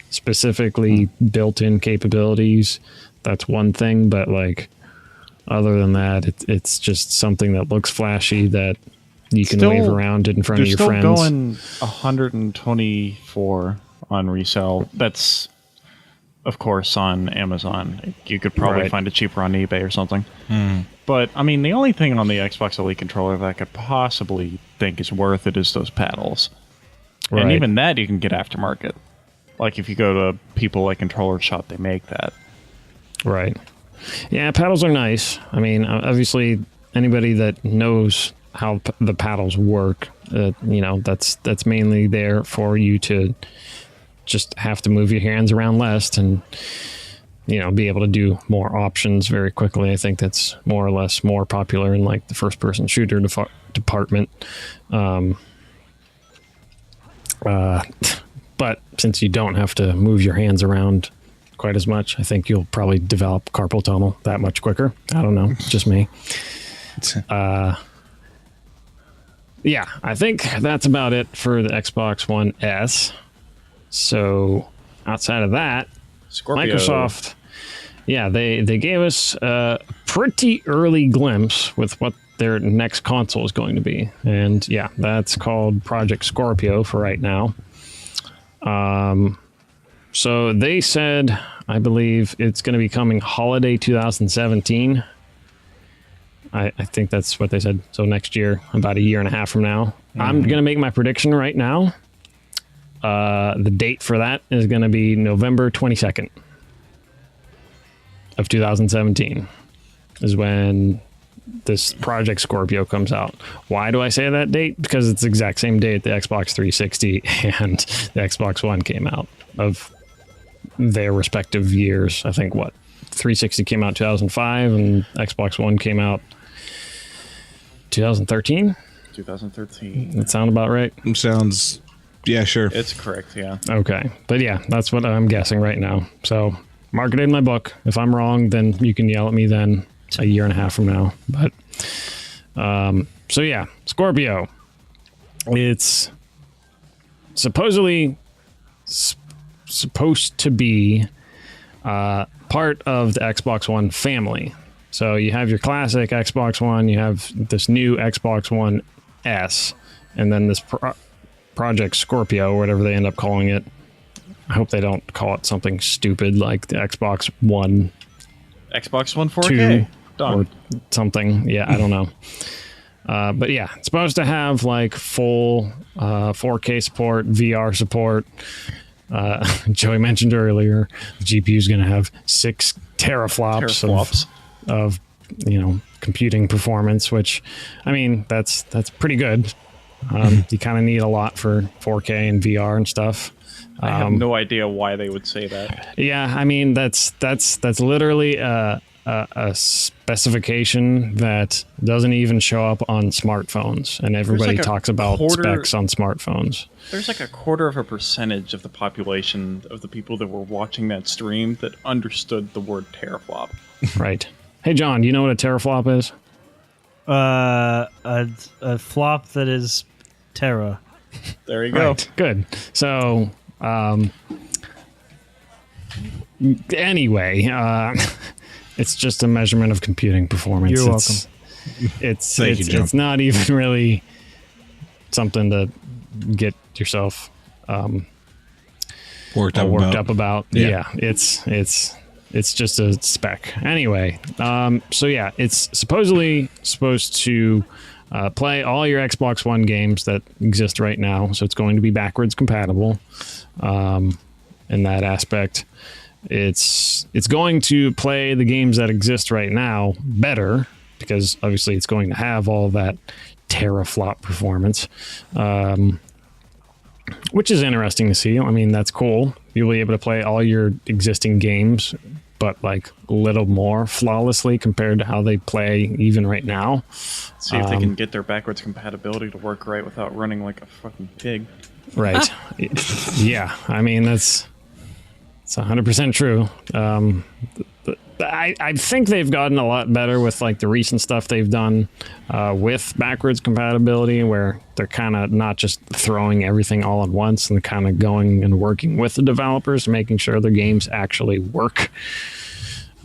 specifically built-in capabilities, that's one thing. But like, other than that, it's just something that looks flashy that you can wave around in front of your friends. They're still going 124 on resale. That's, of course, on Amazon. You could probably find it cheaper on eBay or something. But, I mean, the only thing on the Xbox Elite controller that I could possibly think is worth it is those paddles. Right. And even that you can get aftermarket. Like, if you go to people like Controller Shop, they make that. Right. Yeah, paddles are nice. I mean, obviously, anybody that knows how the paddles work, that's mainly there for you to just have to move your hands around less and be able to do more options very quickly. I think that's more or less more popular in like the first person shooter department. But since you don't have to move your hands around quite as much, I think you'll probably develop carpal tunnel that much quicker. I don't know, just me. Yeah, I think that's about it for the Xbox One S. So outside of that, Scorpio. Microsoft, they gave us a pretty early glimpse with what their next console is going to be. And yeah, that's called Project Scorpio for right now. So they said, I believe it's going to be coming holiday 2017. I think that's what they said. So next year, about a year and a half from now. I'm going to make my prediction right now. The date for that is going to be November 22nd of 2017 is when this Project Scorpio comes out. Why do I say that date? Because it's the exact same date the Xbox 360 and the Xbox One came out of their respective years. I think 360 came out 2005 and Xbox One came out 2013. 2013. That sound about right? Sounds, yeah, sure. It's correct, yeah. Okay. But yeah, that's what I'm guessing right now. So mark it in my book. If I'm wrong, then you can yell at me then a year and a half from now. But so yeah, Scorpio. It's supposedly supposed to be part of the Xbox One family. So you have your classic Xbox One, you have this new Xbox One S, and then this Project Scorpio, or whatever they end up calling it. I hope they don't call it something stupid like the Xbox One Xbox One 4K. 2 Done. or something. Yeah, I don't know. But yeah, it's supposed to have like full 4K support, VR support. Joey mentioned earlier, the GPU is going to have 6 teraflops. Of computing performance, which, I mean, that's pretty good. You kind of need a lot for 4K and VR and stuff. I have no idea why they would say that. Yeah, I mean, that's literally a specification that doesn't even show up on smartphones, and everybody talks about specs on smartphones. There's like a 1/4% of the population of the people that were watching that stream that understood the word teraflop. Right. Hey, John, do you know what a teraflop is? A flop that is Terra. There you go. Right. Good. So, anyway, it's just a measurement of computing performance. You're welcome. It's not even really something to get yourself worked up about. Yeah, it's just a spec. Anyway, so yeah, it's supposedly supposed to play all your Xbox One games that exist right now. So it's going to be backwards compatible in that aspect. It's going to play the games that exist right now better, because obviously it's going to have all that teraflop performance, which is interesting to see. I mean, that's cool. You'll be able to play all your existing games but like a little more flawlessly compared to how they play even right now. See if they can get their backwards compatibility to work right without running like a fucking pig. Right. Yeah. I mean, it's 100% true. I think they've gotten a lot better with like the recent stuff they've done with backwards compatibility, where they're kind of not just throwing everything all at once and kind of going and working with the developers, making sure their games actually work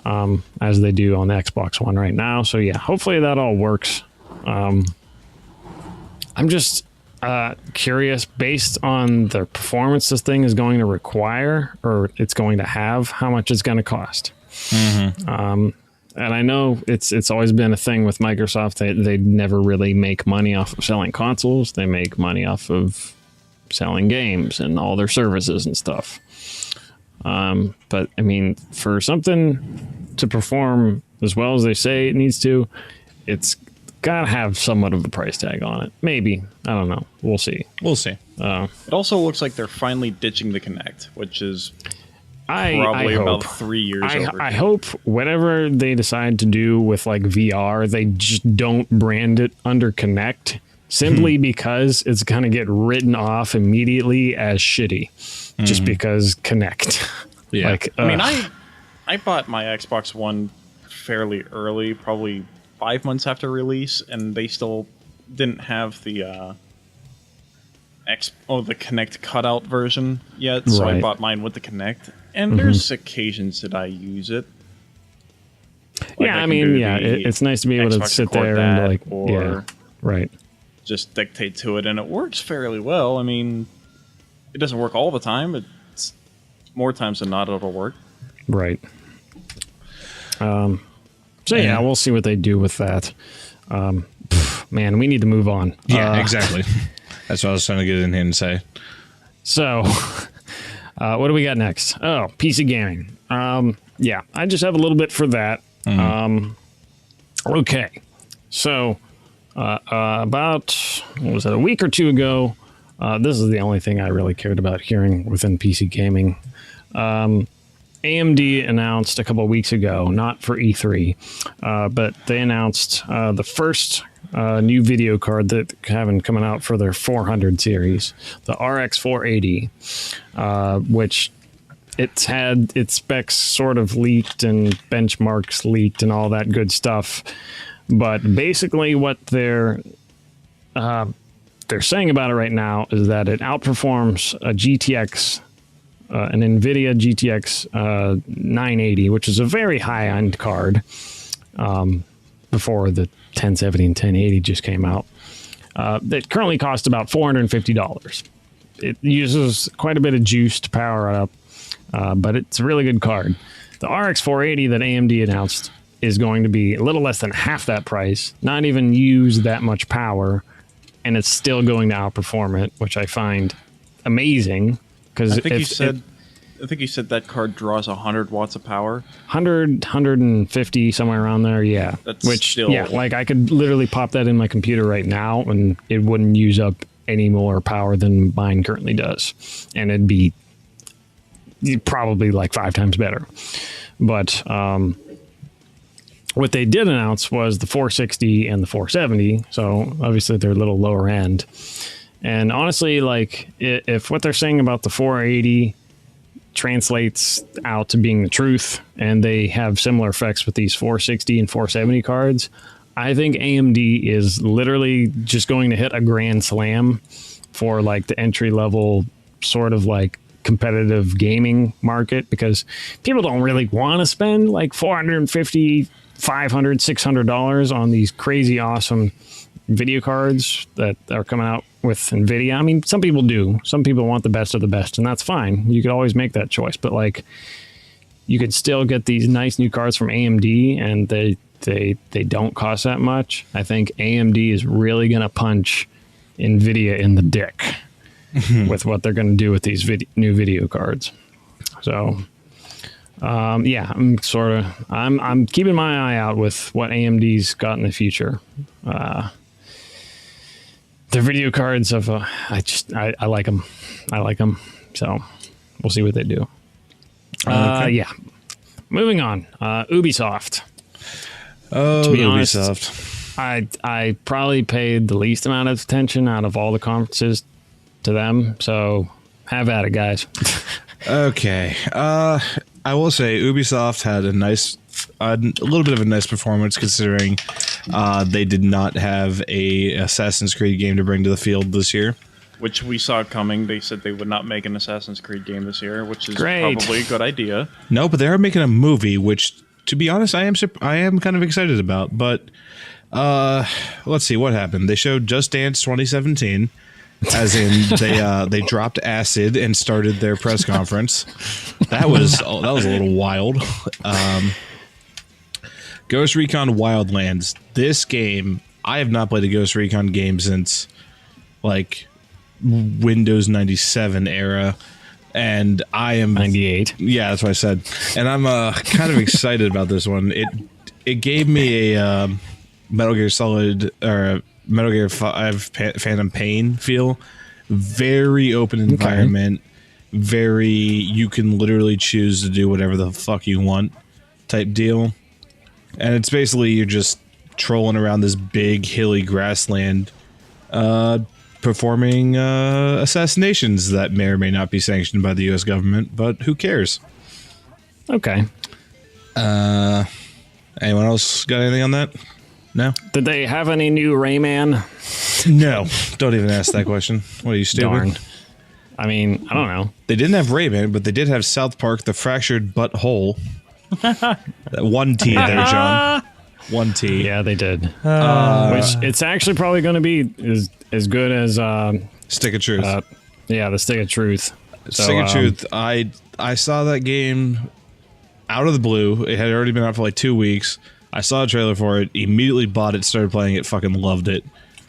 as they do on the Xbox One right now. So yeah, hopefully that all works. I'm just curious, based on the performance this thing is going to require, or it's going to have, how much it's going to cost. And I know it's always been a thing with Microsoft. They never really make money off of selling consoles. They make money off of selling games and all their services and stuff. But I mean, for something to perform as well as they say it needs to, it's gotta have somewhat of a price tag on it. Maybe. I don't know. We'll see. It also looks like they're finally ditching the Kinect, which is I probably hope. about 3 years over. I hope whatever they decide to do with like VR, they just don't brand it under Kinect, simply because it's going to get written off immediately as shitty, just because Kinect. Yeah. Like, I mean, I bought my Xbox One fairly early, probably 5 months after release, and they still didn't have the the Kinect cutout version yet, so I Right. bought mine with the Kinect. And there's occasions that I use it. Like yeah, I can mean, do yeah, the it's nice to be able to Xbox sit record there that, and like, or yeah, right. just dictate to it, and it works fairly well. I mean, it doesn't work all the time, but it's more times than not it'll work. Right. So yeah, we'll see what they do with that. Man, we need to move on. Yeah, exactly. That's what I was trying to get in here and say. So, what do we got next? Oh, PC gaming. Yeah, I just have a little bit for that. Okay. So, about, what was it, a week or two ago, this is the only thing I really cared about hearing within PC gaming. AMD announced a couple of weeks ago, not for E3, but they announced the first new video card that having coming out for their 400 series, the RX 480, which it's had its specs sort of leaked and benchmarks leaked and all that good stuff. But basically what they're saying about it right now is that it outperforms a GTX, an NVIDIA GTX 980, which is a very high-end card before the 1070 and 1080 just came out. That currently costs about $450. It uses quite a bit of juice to power it up, but it's a really good card. The RX 480 that AMD announced is going to be a little less than half that price, not even use that much power, and it's still going to outperform it, which I find amazing. Because I think you said that card draws 100 watts of power. 100, 150, somewhere around there, yeah. That's which, still... yeah, like I could literally pop that in my computer right now, and it wouldn't use up any more power than mine currently does. And it'd be probably like 5 times better. But what they did announce was the 460 and the 470. So obviously they're a little lower end. And honestly, like if what they're saying about the 480 translates out to being the truth, and they have similar effects with these 460 and 470 cards, I think AMD is literally just going to hit a grand slam for like the entry level sort of like competitive gaming market, because people don't really want to spend like $450, $500, $600 on these crazy awesome video cards that are coming out with NVIDIA. I mean, some people do. Some people want the best of the best, and that's fine. You could always make that choice. But like, you could still get these nice new cards from AMD, and they don't cost that much. I think AMD is really going to punch NVIDIA in the dick with what they're going to do with these new video cards. So, yeah, I'm keeping my eye out with what AMD's got in the future. Their video cards of I like them. I like them. So we'll see what they do. Okay. Yeah. moving on. Ubisoft. Oh, To be honest, Ubisoft. I probably paid the least amount of attention out of all the conferences to them. So have at it, guys. Okay. I will say Ubisoft had a little bit of a nice performance considering they did not have a Assassin's Creed game to bring to the field this year. Which we saw coming. They said they would not make an Assassin's Creed game this year, which is Great. probably a good idea. No, but they are making a movie, which, to be honest, I am kind of excited about. But let's see what happened. They showed Just Dance 2017, as in they dropped acid and started their press conference. That was a little wild. Ghost Recon Wildlands. This game, I have not played a Ghost Recon game since like Windows 97 era, and I am 98. Yeah, that's what I said. And I'm kind of excited about this one. It gave me a Metal Gear Solid or Metal Gear 5 Phantom Pain feel. Very open environment. Very, you can literally choose to do whatever the fuck you want type deal. And it's basically you're just trolling around this big hilly grassland performing assassinations that may or may not be sanctioned by the U.S. government, but who cares? Okay. Anyone else got anything on that? No? Did they have any new Rayman? No. Don't even ask that question. What are you, stupid? Darn. I mean, I don't know. They didn't have Rayman, but they did have South Park, The Fractured Butthole. That one T there, John. One T. Yeah, they did. Which it's actually probably going to be as good as Stick of Truth. the Stick of Truth. So, Stick of Truth. I saw that game out of the blue. It had already been out for like 2 weeks. I saw a trailer for it, immediately bought it, started playing it, fucking loved it.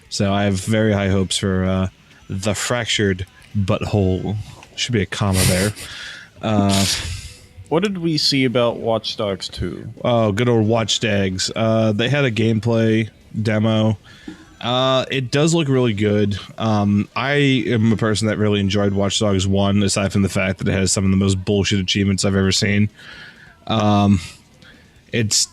So I have very high hopes for The Fractured Butthole. Should be a comma there. What did we see about Watch Dogs 2? Oh, good old Watch Dogs. They had a gameplay demo. It does look really good. I am a person that really enjoyed Watch Dogs 1, aside from the fact that it has some of the most bullshit achievements I've ever seen. It's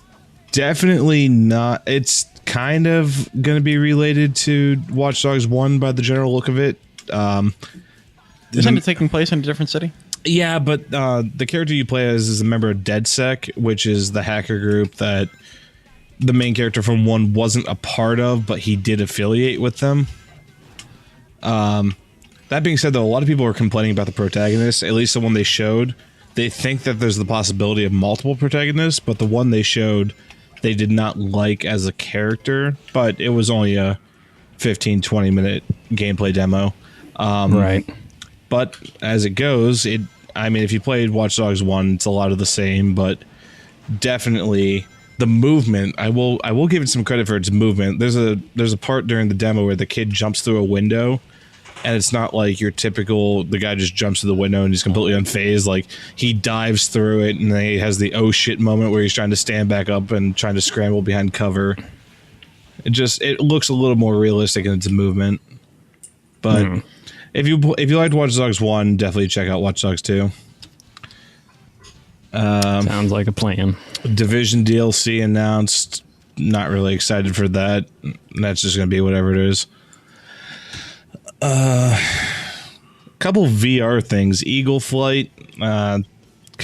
definitely not... It's kind of going to be related to Watch Dogs 1 by the general look of it. Isn't it taking place in a different city? Yeah, but the character you play as is a member of DedSec, which is the hacker group that the main character from 1 wasn't a part of, but he did affiliate with them. That being said, though, a lot of people are complaining about the protagonist, at least the one they showed. They think that there's the possibility of multiple protagonists, but the one they showed, they did not like as a character, but it was only a 15-20 minute gameplay demo. Right. But as it goes, if you played Watch Dogs 1, it's a lot of the same, but definitely the movement, I will give it some credit for its movement. There's a part during the demo where the kid jumps through a window, and it's not like your typical, the guy just jumps through the window and he's completely unfazed. Like, he dives through it, and then he has the oh shit moment where he's trying to stand back up and trying to scramble behind cover. It looks a little more realistic in its movement. But if you liked Watch Dogs 1, definitely check out Watch Dogs 2. Sounds like a plan. Division DLC announced. Not really excited for that. That's just going to be whatever it is. Couple VR things. Eagle Flight, kind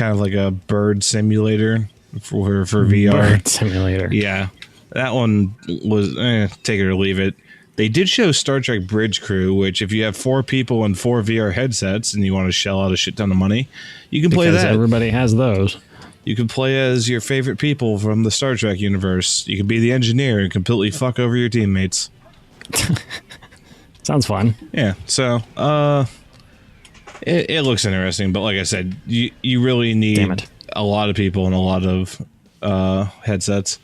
of like a bird simulator for VR. Bird simulator. Yeah, that one was take it or leave it. They did show Star Trek Bridge Crew, which if you have 4 people and 4 VR headsets and you want to shell out a shit ton of money, you can play Because that. everybody has those. You can play as your favorite people from the Star Trek universe. You can be the engineer and completely fuck over your teammates. Sounds fun. Yeah, so it looks interesting, but like I said, you really need a lot of people and a lot of headsets.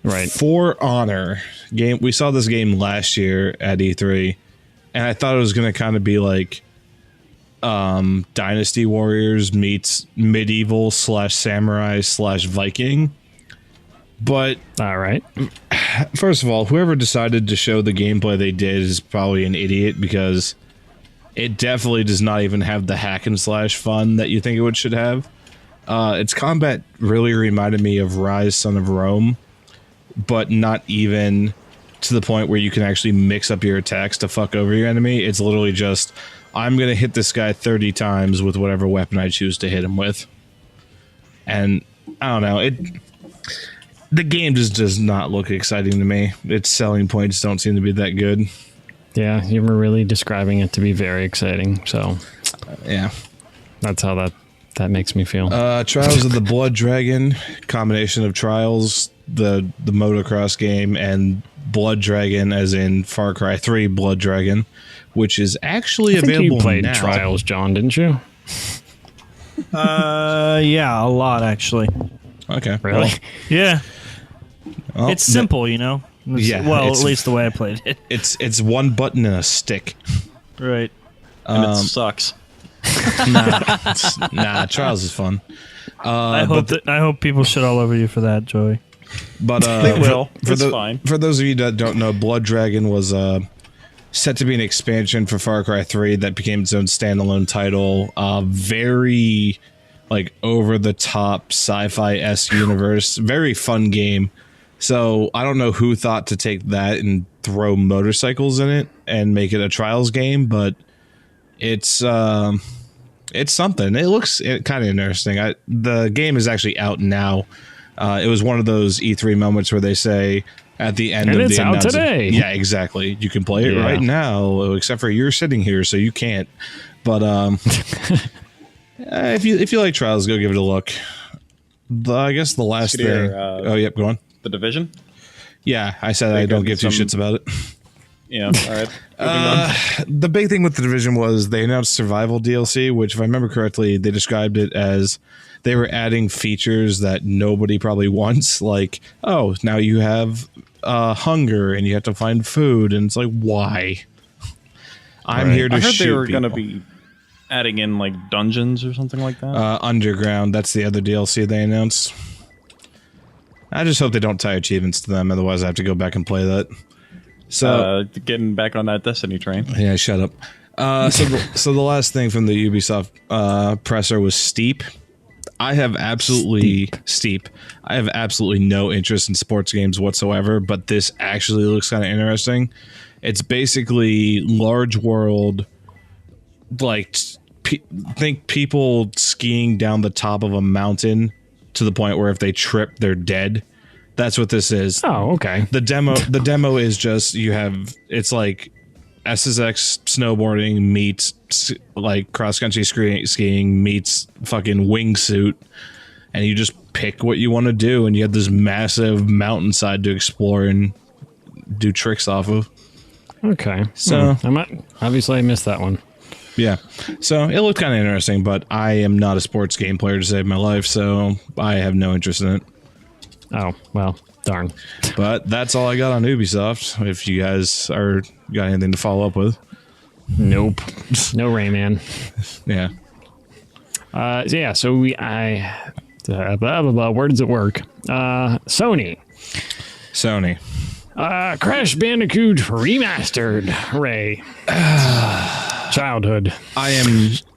Right. For Honor game, we saw this game last year at E3, and I thought it was going to kind of be like Dynasty Warriors meets medieval / samurai / Viking. But all right. First of all, whoever decided to show the gameplay they did is probably an idiot, because it definitely does not even have the hack and slash fun that you think should have. Its combat really reminded me of Rise, Son of Rome, but not even to the point where you can actually mix up your attacks to fuck over your enemy. It's literally just, I'm going to hit this guy 30 times with whatever weapon I choose to hit him with. And I don't know, the game just does not look exciting to me. Its selling points don't seem to be that good. Yeah, you were really describing it to be very exciting, so Yeah. that's how that makes me feel. Trials of the Blood Dragon, combination of Trials, the motocross game, and Blood Dragon, as in Far Cry 3 Blood Dragon, which is actually I think available you played now. Trials, John, didn't you? Yeah, a lot actually. Okay. Really? Yeah, Well, it's simple, you know. Yeah, Well, it's- at least the way I played it. It's one button and a stick. Right. And it sucks. Nah, Trials is fun. I hope people shit all over you for that, Joey. But They will. For It's fine. For those of you that don't know, Blood Dragon was set to be an expansion for Far Cry 3 that became its own standalone title. Very like over the top sci-fi-esque universe. Very fun game. So I don't know who thought to take that and throw motorcycles in it and make it a Trials game, but it's something. It looks kind of interesting. The game is actually out now. It was one of those E3 moments where they say at the end And of it's the out announcement, today. yeah, exactly. You can play it Yeah. right now, except for you're sitting here, so you can't. But if you like Trials, go give it a look. I guess the last thing. Scudier, Oh, yep, go on. The Division? Yeah, I said I don't give two shits about it. Yeah, all right. Moving on. The big thing with the Division was they announced Survival DLC, which, if I remember correctly, they described it as they were adding features that nobody probably wants. Like, oh, now you have hunger and you have to find food. And it's like, why? I'm here to I heard shoot they were people. going to be adding in like dungeons or something like that. Underground. That's the other DLC they announced. I just hope they don't tie achievements to them. Otherwise, I have to go back and play that. So Getting back on that Destiny train. yeah, shut up. So the last thing from the Ubisoft presser was Steep. I have absolutely I have absolutely no interest in sports games whatsoever, but this actually looks kind of interesting. It's basically large world, like think people skiing down the top of a mountain to the point where if they trip, they're dead. That's what this is. Oh, okay. The demo is just it's like SSX snowboarding meets like cross country skiing meets fucking wingsuit, and you just pick what you want to do, and you have this massive mountainside to explore and do tricks off of. Okay. So- Obviously I missed that one. Yeah, so it looked kind of interesting, but I am not a sports game player to save my life, so I have no interest in it. Oh, well, darn. But that's all I got on Ubisoft. If you guys got anything to follow up with, Nope. No Rayman. yeah. Yeah, so blah, blah, blah. Where does it work? Sony. Sony. Crash Bandicoot Remastered. Hooray. Childhood. I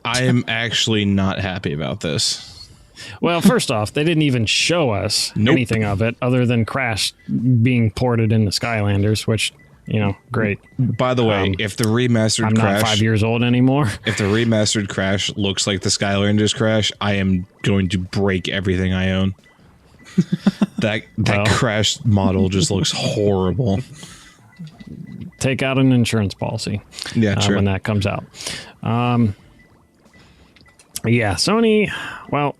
am actually not happy about this. Well, first off, they didn't even show us anything of it other than Crash being ported into Skylanders, which, great. By the way, if the remastered I'm Crash, not 5 years old anymore. if the remastered Crash looks like the Skylanders Crash, I am going to break everything I own. That Crash model just looks horrible. Take out an insurance policy. Yeah, sure. When that comes out. Yeah, Sony, well,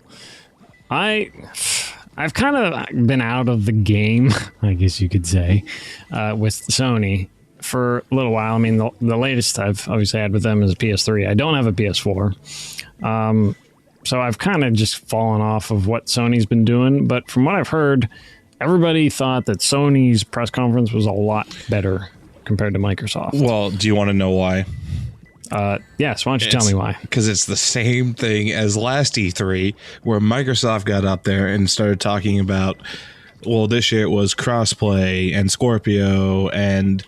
I've kind of been out of the game, I guess you could say, with Sony for a little while. I mean, the latest I've obviously had with them is a PS3. I don't have a PS4. So I've kind of just fallen off of what Sony's been doing. But from what I've heard, everybody thought that Sony's press conference was a lot better compared to Microsoft. Well, do you want to know why? Yes, why don't you tell me why? Because it's the same thing as last E3, where Microsoft got up there and started talking about, well, this year it was crossplay and Scorpio and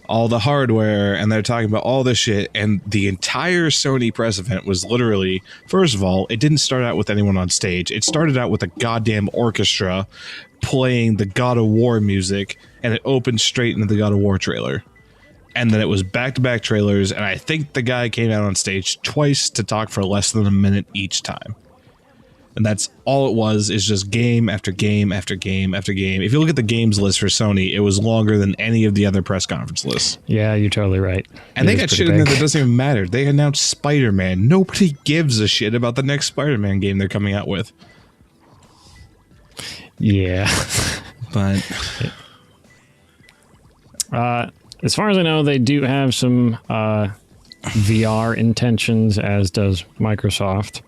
all the hardware, and they're talking about all this shit, and the entire Sony press event was literally, first of all, it didn't start out with anyone on stage. It started out with a goddamn orchestra playing the God of War music, and it opened straight into the God of War trailer. And then it was back-to-back trailers, and I think the guy came out on stage twice to talk for less than a minute each time. And that's all it was, is just game after game after game after game. If you look at the games list for Sony, it was longer than any of the other press conference lists. Yeah, you're totally right. And they got shit in there that doesn't even matter. They announced Spider-Man. Nobody gives a shit about the next Spider-Man game they're coming out with. Yeah. But as far as I know, they do have some VR intentions, as does Microsoft.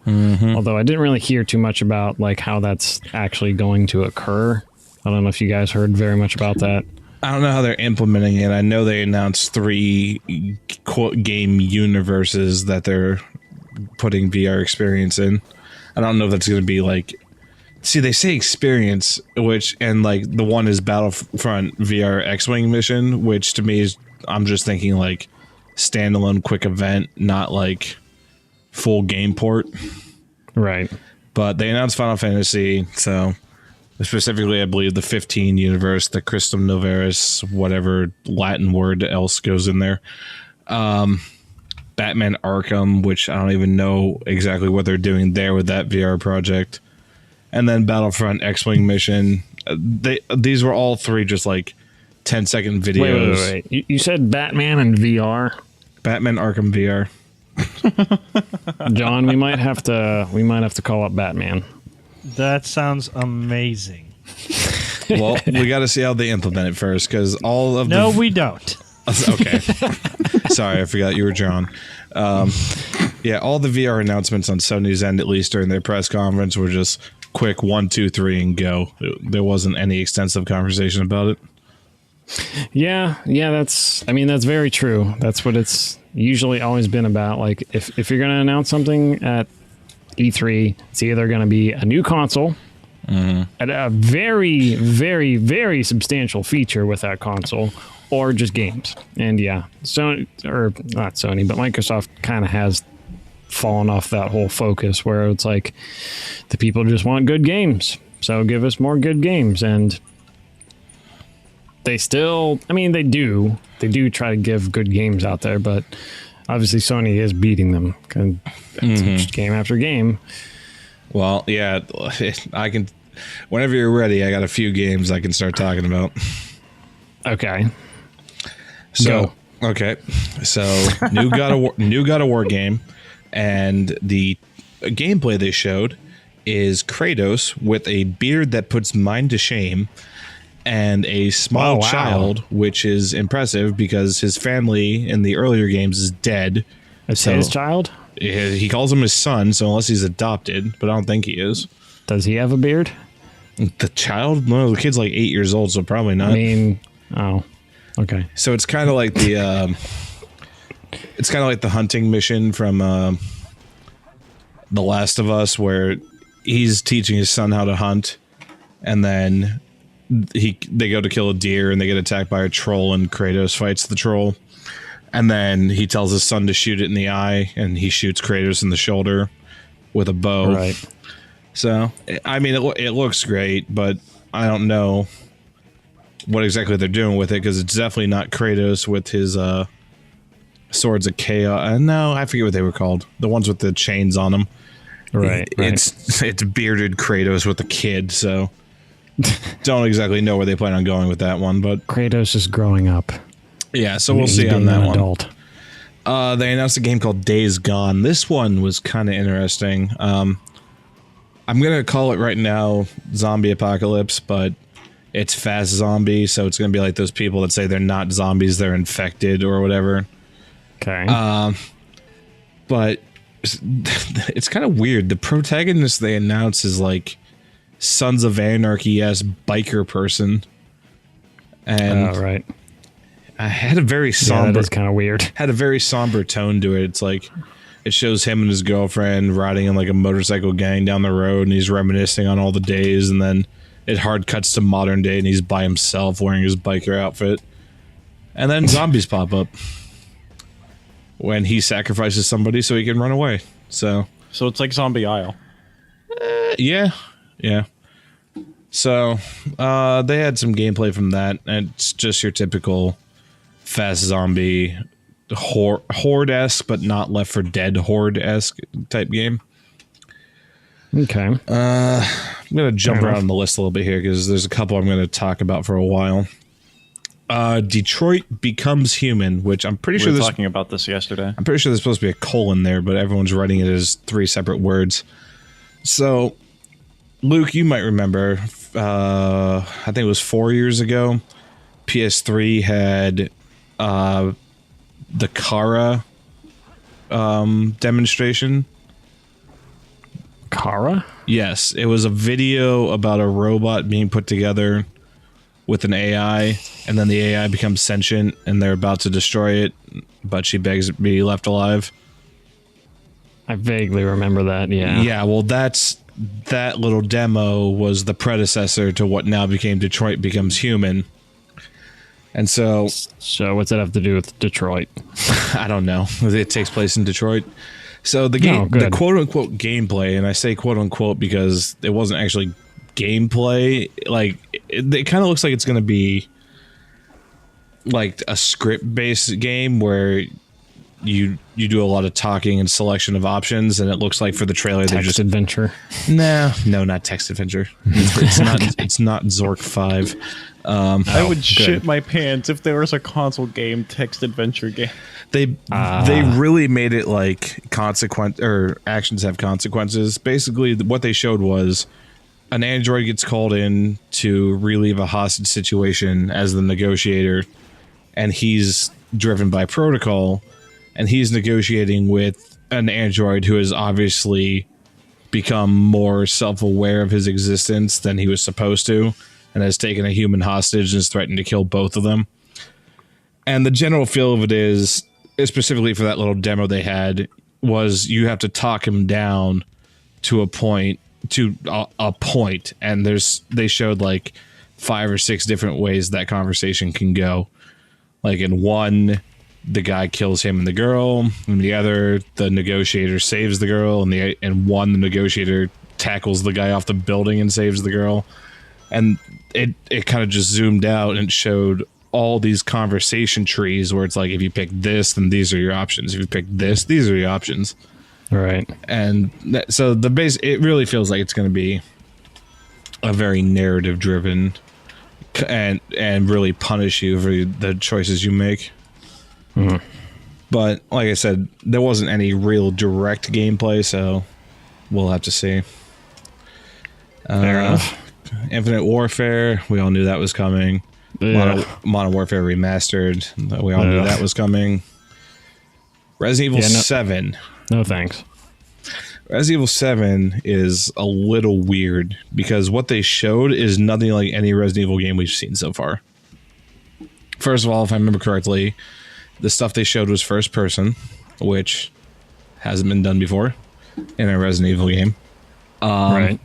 Although I didn't really hear too much about like how that's actually going to occur. I don't know if you guys heard very much about that. I don't know how they're implementing it. I know they announced 3 quote game universes that they're putting VR experience in. I don't know if that's going to be like. See, they say experience, which, and like the one is Battlefront VR X-Wing mission, which to me is, I'm just thinking like standalone quick event, not like full game port. Right. But they announced Final Fantasy, so specifically, I believe the 15 universe, the Christum Novaris, whatever Latin word else goes in there. Batman Arkham, which I don't even know exactly what they're doing there with that VR project. And then Battlefront X-Wing mission. These were all 3 just like 10-second videos. Wait. You said Batman and VR? Batman Arkham VR. John, we might have to call up Batman. That sounds amazing. Well, we got to see how they implement it first, because all of No, we don't. Okay. Sorry, I forgot you were John. Yeah, all the VR announcements on Sony's end, at least during their press conference, were just quick 1, 2, 3 and go. There wasn't any extensive conversation about it. Yeah, that's very true. That's what it's usually always been about. Like if you're going to announce something at E3, it's either going to be a new console, at a very, very, very substantial feature with that console, or just games. And yeah, Sony, or not Sony, but Microsoft kind of has fallen off that whole focus where it's like the people just want good games, so give us more good games. And they still, they do try to give good games out there, but obviously Sony is beating them game after game. Well, yeah, I can, whenever you're ready, I got a few games I can start talking about. Okay. So, new God of War game. And the gameplay they showed is Kratos with a beard that puts mine to shame and a small child, which is impressive because his family in the earlier games is dead. Is his child? He calls him his son, so unless he's adopted, but I don't think he is. Does he have a beard? The child? No, the kid's like 8 years old, so probably not. Oh, okay. So it's kind of like the... It's kind of like the hunting mission from The Last of Us, where he's teaching his son how to hunt, and then they go to kill a deer and they get attacked by a troll, and Kratos fights the troll, and then he tells his son to shoot it in the eye, and he shoots Kratos in the shoulder with a bow. Right. So, it looks great, but I don't know what exactly they're doing with it, because it's definitely not Kratos with his Swords of Chaos. No, I forget what they were called. The ones with the chains on them. Right. It's bearded Kratos with a kid, so don't exactly know where they plan on going with that one. But Kratos is growing up. Yeah, so we'll see on that one. Adult. They announced a game called Days Gone. This one was kind of interesting. I'm going to call it right now Zombie Apocalypse, but it's fast zombie, so it's going to be like those people that say they're not zombies, they're infected or whatever. Okay. But it's kind of weird. The protagonist they announced is like Sons of Anarchy-esque biker person. And right. I had a very somber... that is kind of weird. Had a very somber tone to it. It's like... It shows him and his girlfriend riding in like a motorcycle gang down the road, and he's reminiscing on all the days, and then it hard cuts to modern day, and he's by himself wearing his biker outfit. And then zombies pop up when he sacrifices somebody so he can run away. So it's like Zombie Isle. yeah. So they had some gameplay from that, and it's just your typical fast zombie horde-esque, but not Left 4 Dead horde-esque type game. Okay. I'm going to jump around the list a little bit here because there's a couple I'm going to talk about for a while. Detroit Becomes Human, which I'm pretty sure We were talking about this yesterday. I'm pretty sure there's supposed to be a colon there, but everyone's writing it as 3 separate words. So, Luke, you might remember, I think it was 4 years ago, PS3 had the Kara demonstration. Kara? Yes, it was a video about a robot being put together with an AI, and then the AI becomes sentient, and they're about to destroy it, but she begs to be left alive. I vaguely remember that, yeah. Yeah, well, that little demo was the predecessor to what now became Detroit Becomes Human. And so... So what's that have to do with Detroit? I don't know. It takes place in Detroit. So the game, the quote-unquote gameplay, and I say quote-unquote because it wasn't actually gameplay, like, it kind of looks like it's going to be like a script-based game where you do a lot of talking and selection of options, and it looks like for the trailer they're just adventure. No, not text adventure. It's not. It's not Zork 5. I would shit my pants if there was a console game text adventure game. They really made it like actions have consequences. Basically, what they showed was an android gets called in to relieve a hostage situation as the negotiator, and he's driven by protocol, and he's negotiating with an android who has obviously become more self-aware of his existence than he was supposed to, and has taken a human hostage and is threatening to kill both of them. And the general feel of it is, specifically for that little demo they had, was you have to talk him down to a point, and they showed like 5 or 6 different ways that conversation can go. Like in one, the guy kills him and the girl. In the other, the negotiator saves the girl. And one, the negotiator tackles the guy off the building and saves the girl. And it kind of just zoomed out and showed all these conversation trees where it's like, if you pick this, then these are your options. If you pick this, these are your options. Right. And so it really feels like it's going to be a very narrative driven and really punish you for the choices you make. Mm. But like I said, there wasn't any real direct gameplay, so we'll have to see. Fair enough. Infinite Warfare, we all knew that was coming. Yeah. Modern Warfare Remastered, we all knew that was coming. Resident Evil 7. No thanks. Resident Evil 7 is a little weird because what they showed is nothing like any Resident Evil game we've seen so far. First of all, if I remember correctly, the stuff they showed was first person, which hasn't been done before in a Resident Evil game. Right.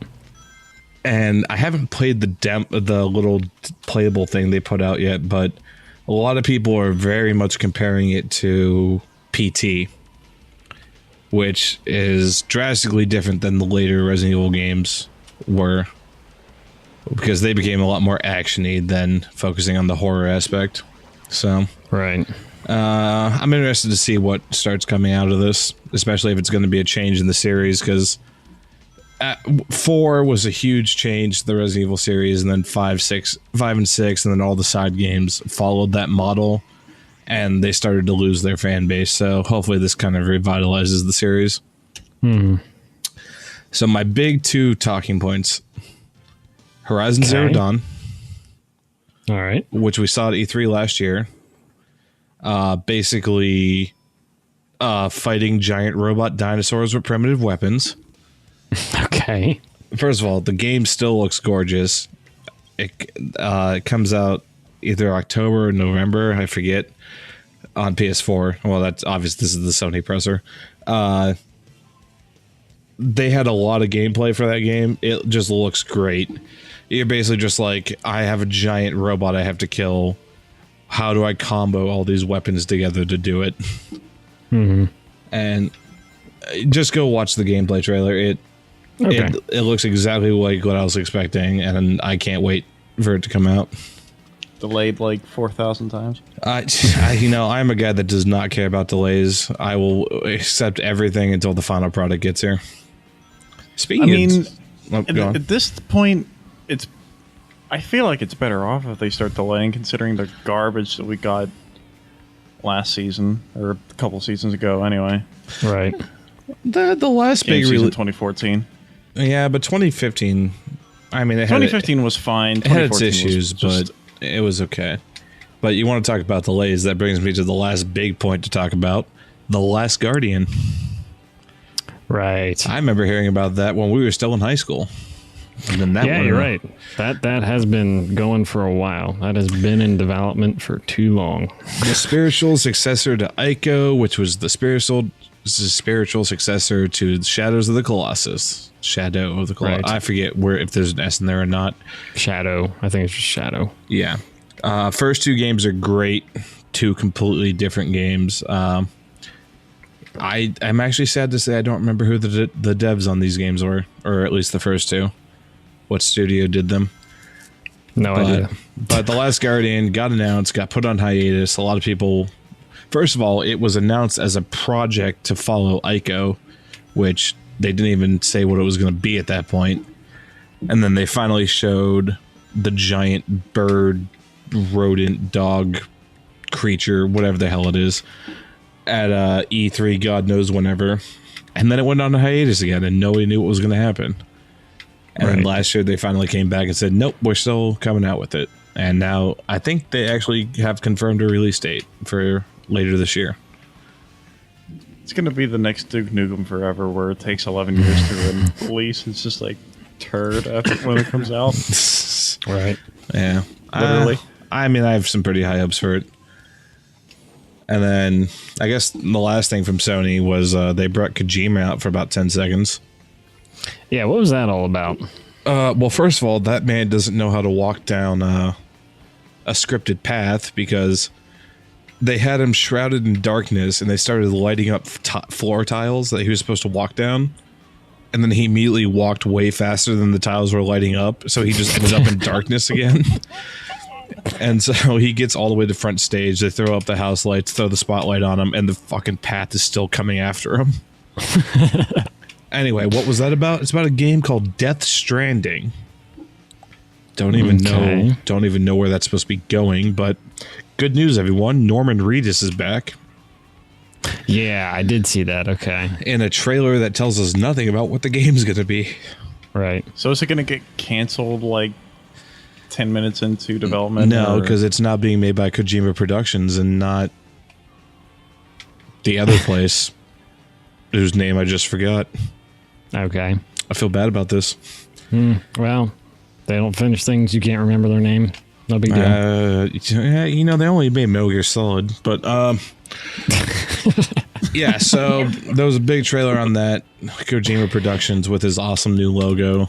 And I haven't played the little playable thing they put out yet, but a lot of people are very much comparing it to PT, which is drastically different than the later Resident Evil games were, because they became a lot more action-y than focusing on the horror aspect. So, right. I'm interested to see what starts coming out of this, especially if it's going to be a change in the series, because 4 was a huge change to the Resident Evil series, and then 5 and 6, and then all the side games followed that model, and they started to lose their fan base. So hopefully this kind of revitalizes the series. So my big 2 talking points: Horizon Zero Dawn, all right, which we saw at E3 last year. Basically, fighting giant robot dinosaurs with primitive weapons. Okay. First of all, the game still looks gorgeous. It comes out either October or November, I forget, on PS4. Well, that's obvious. This is the Sony presser. They had a lot of gameplay for that game. It just looks great. You're basically just like, I have a giant robot I have to kill, how do I combo all these weapons together to do it? And just go watch the gameplay trailer. It looks exactly like what I was expecting, and I can't wait for it to come out. Delayed like 4,000 times. I'm a guy that does not care about delays. I will accept everything until the final product gets here. At this point, I feel like it's better off if they start delaying, considering the garbage that we got last season, or a couple seasons ago anyway. Right. The last big season 2014. Yeah, but 2015, I mean, 2015 was fine. It had its issues, but it was okay. But you want to talk about delays, that brings me to the last big point to talk about, The Last Guardian. Right. I remember hearing about that when we were still in high school. And then that you're right. That has been going for a while. That has been in development for too long. The spiritual successor to Ico, which was the spiritual successor to Shadows of the Colossus. Shadow of the Colossus. Right. I forget if there's an S in there or not. Shadow. I think it's just Shadow. Yeah. First two games are great. Two completely different games. I'm actually sad to say I don't remember who the devs on these games were, or at least the first two. What studio did them? No idea. But The Last Guardian got announced, got put on hiatus. A lot of people... First of all, it was announced as a project to follow Ico, which they didn't even say what it was going to be at that point. And then they finally showed the giant bird, rodent, dog, creature, whatever the hell it is, at E3, God knows whenever. And then it went on a hiatus again, and nobody knew what was going to happen. And then last year, they finally came back and said, nope, we're still coming out with it. And now I think they actually have confirmed a release date for later this year. It's going to be the next Duke Nukem Forever, where it takes 11 years to release. It's just like turd after when it comes out. Right. Yeah. Literally. I mean, I have some pretty high hopes for it. And then I guess the last thing from Sony was they brought Kojima out for about 10 seconds. Yeah, what was that all about? Well, first of all, that man doesn't know how to walk down a scripted path, because they had him shrouded in darkness and they started lighting up floor tiles that he was supposed to walk down. And then he immediately walked way faster than the tiles were lighting up. So he just ended up in darkness again. And so he gets all the way to front stage. They throw up the house lights, throw the spotlight on him, and the fucking path is still coming after him. Anyway, what was that about? It's about a game called Death Stranding. Don't even know where that's supposed to be going, but good news, everyone. Norman Reedus is back. Yeah, I did see that. Okay. In a trailer that tells us nothing about what the game's going to be. Right. So is it going to get canceled like 10 minutes into development? No, because it's not being made by Kojima Productions and not the other place whose name I just forgot. Okay. I feel bad about this. Well, they don't finish things. You can't remember their name. No big deal. They only made Metal Gear Solid, but yeah. So there was a big trailer on that. Kojima Productions with his awesome new logo,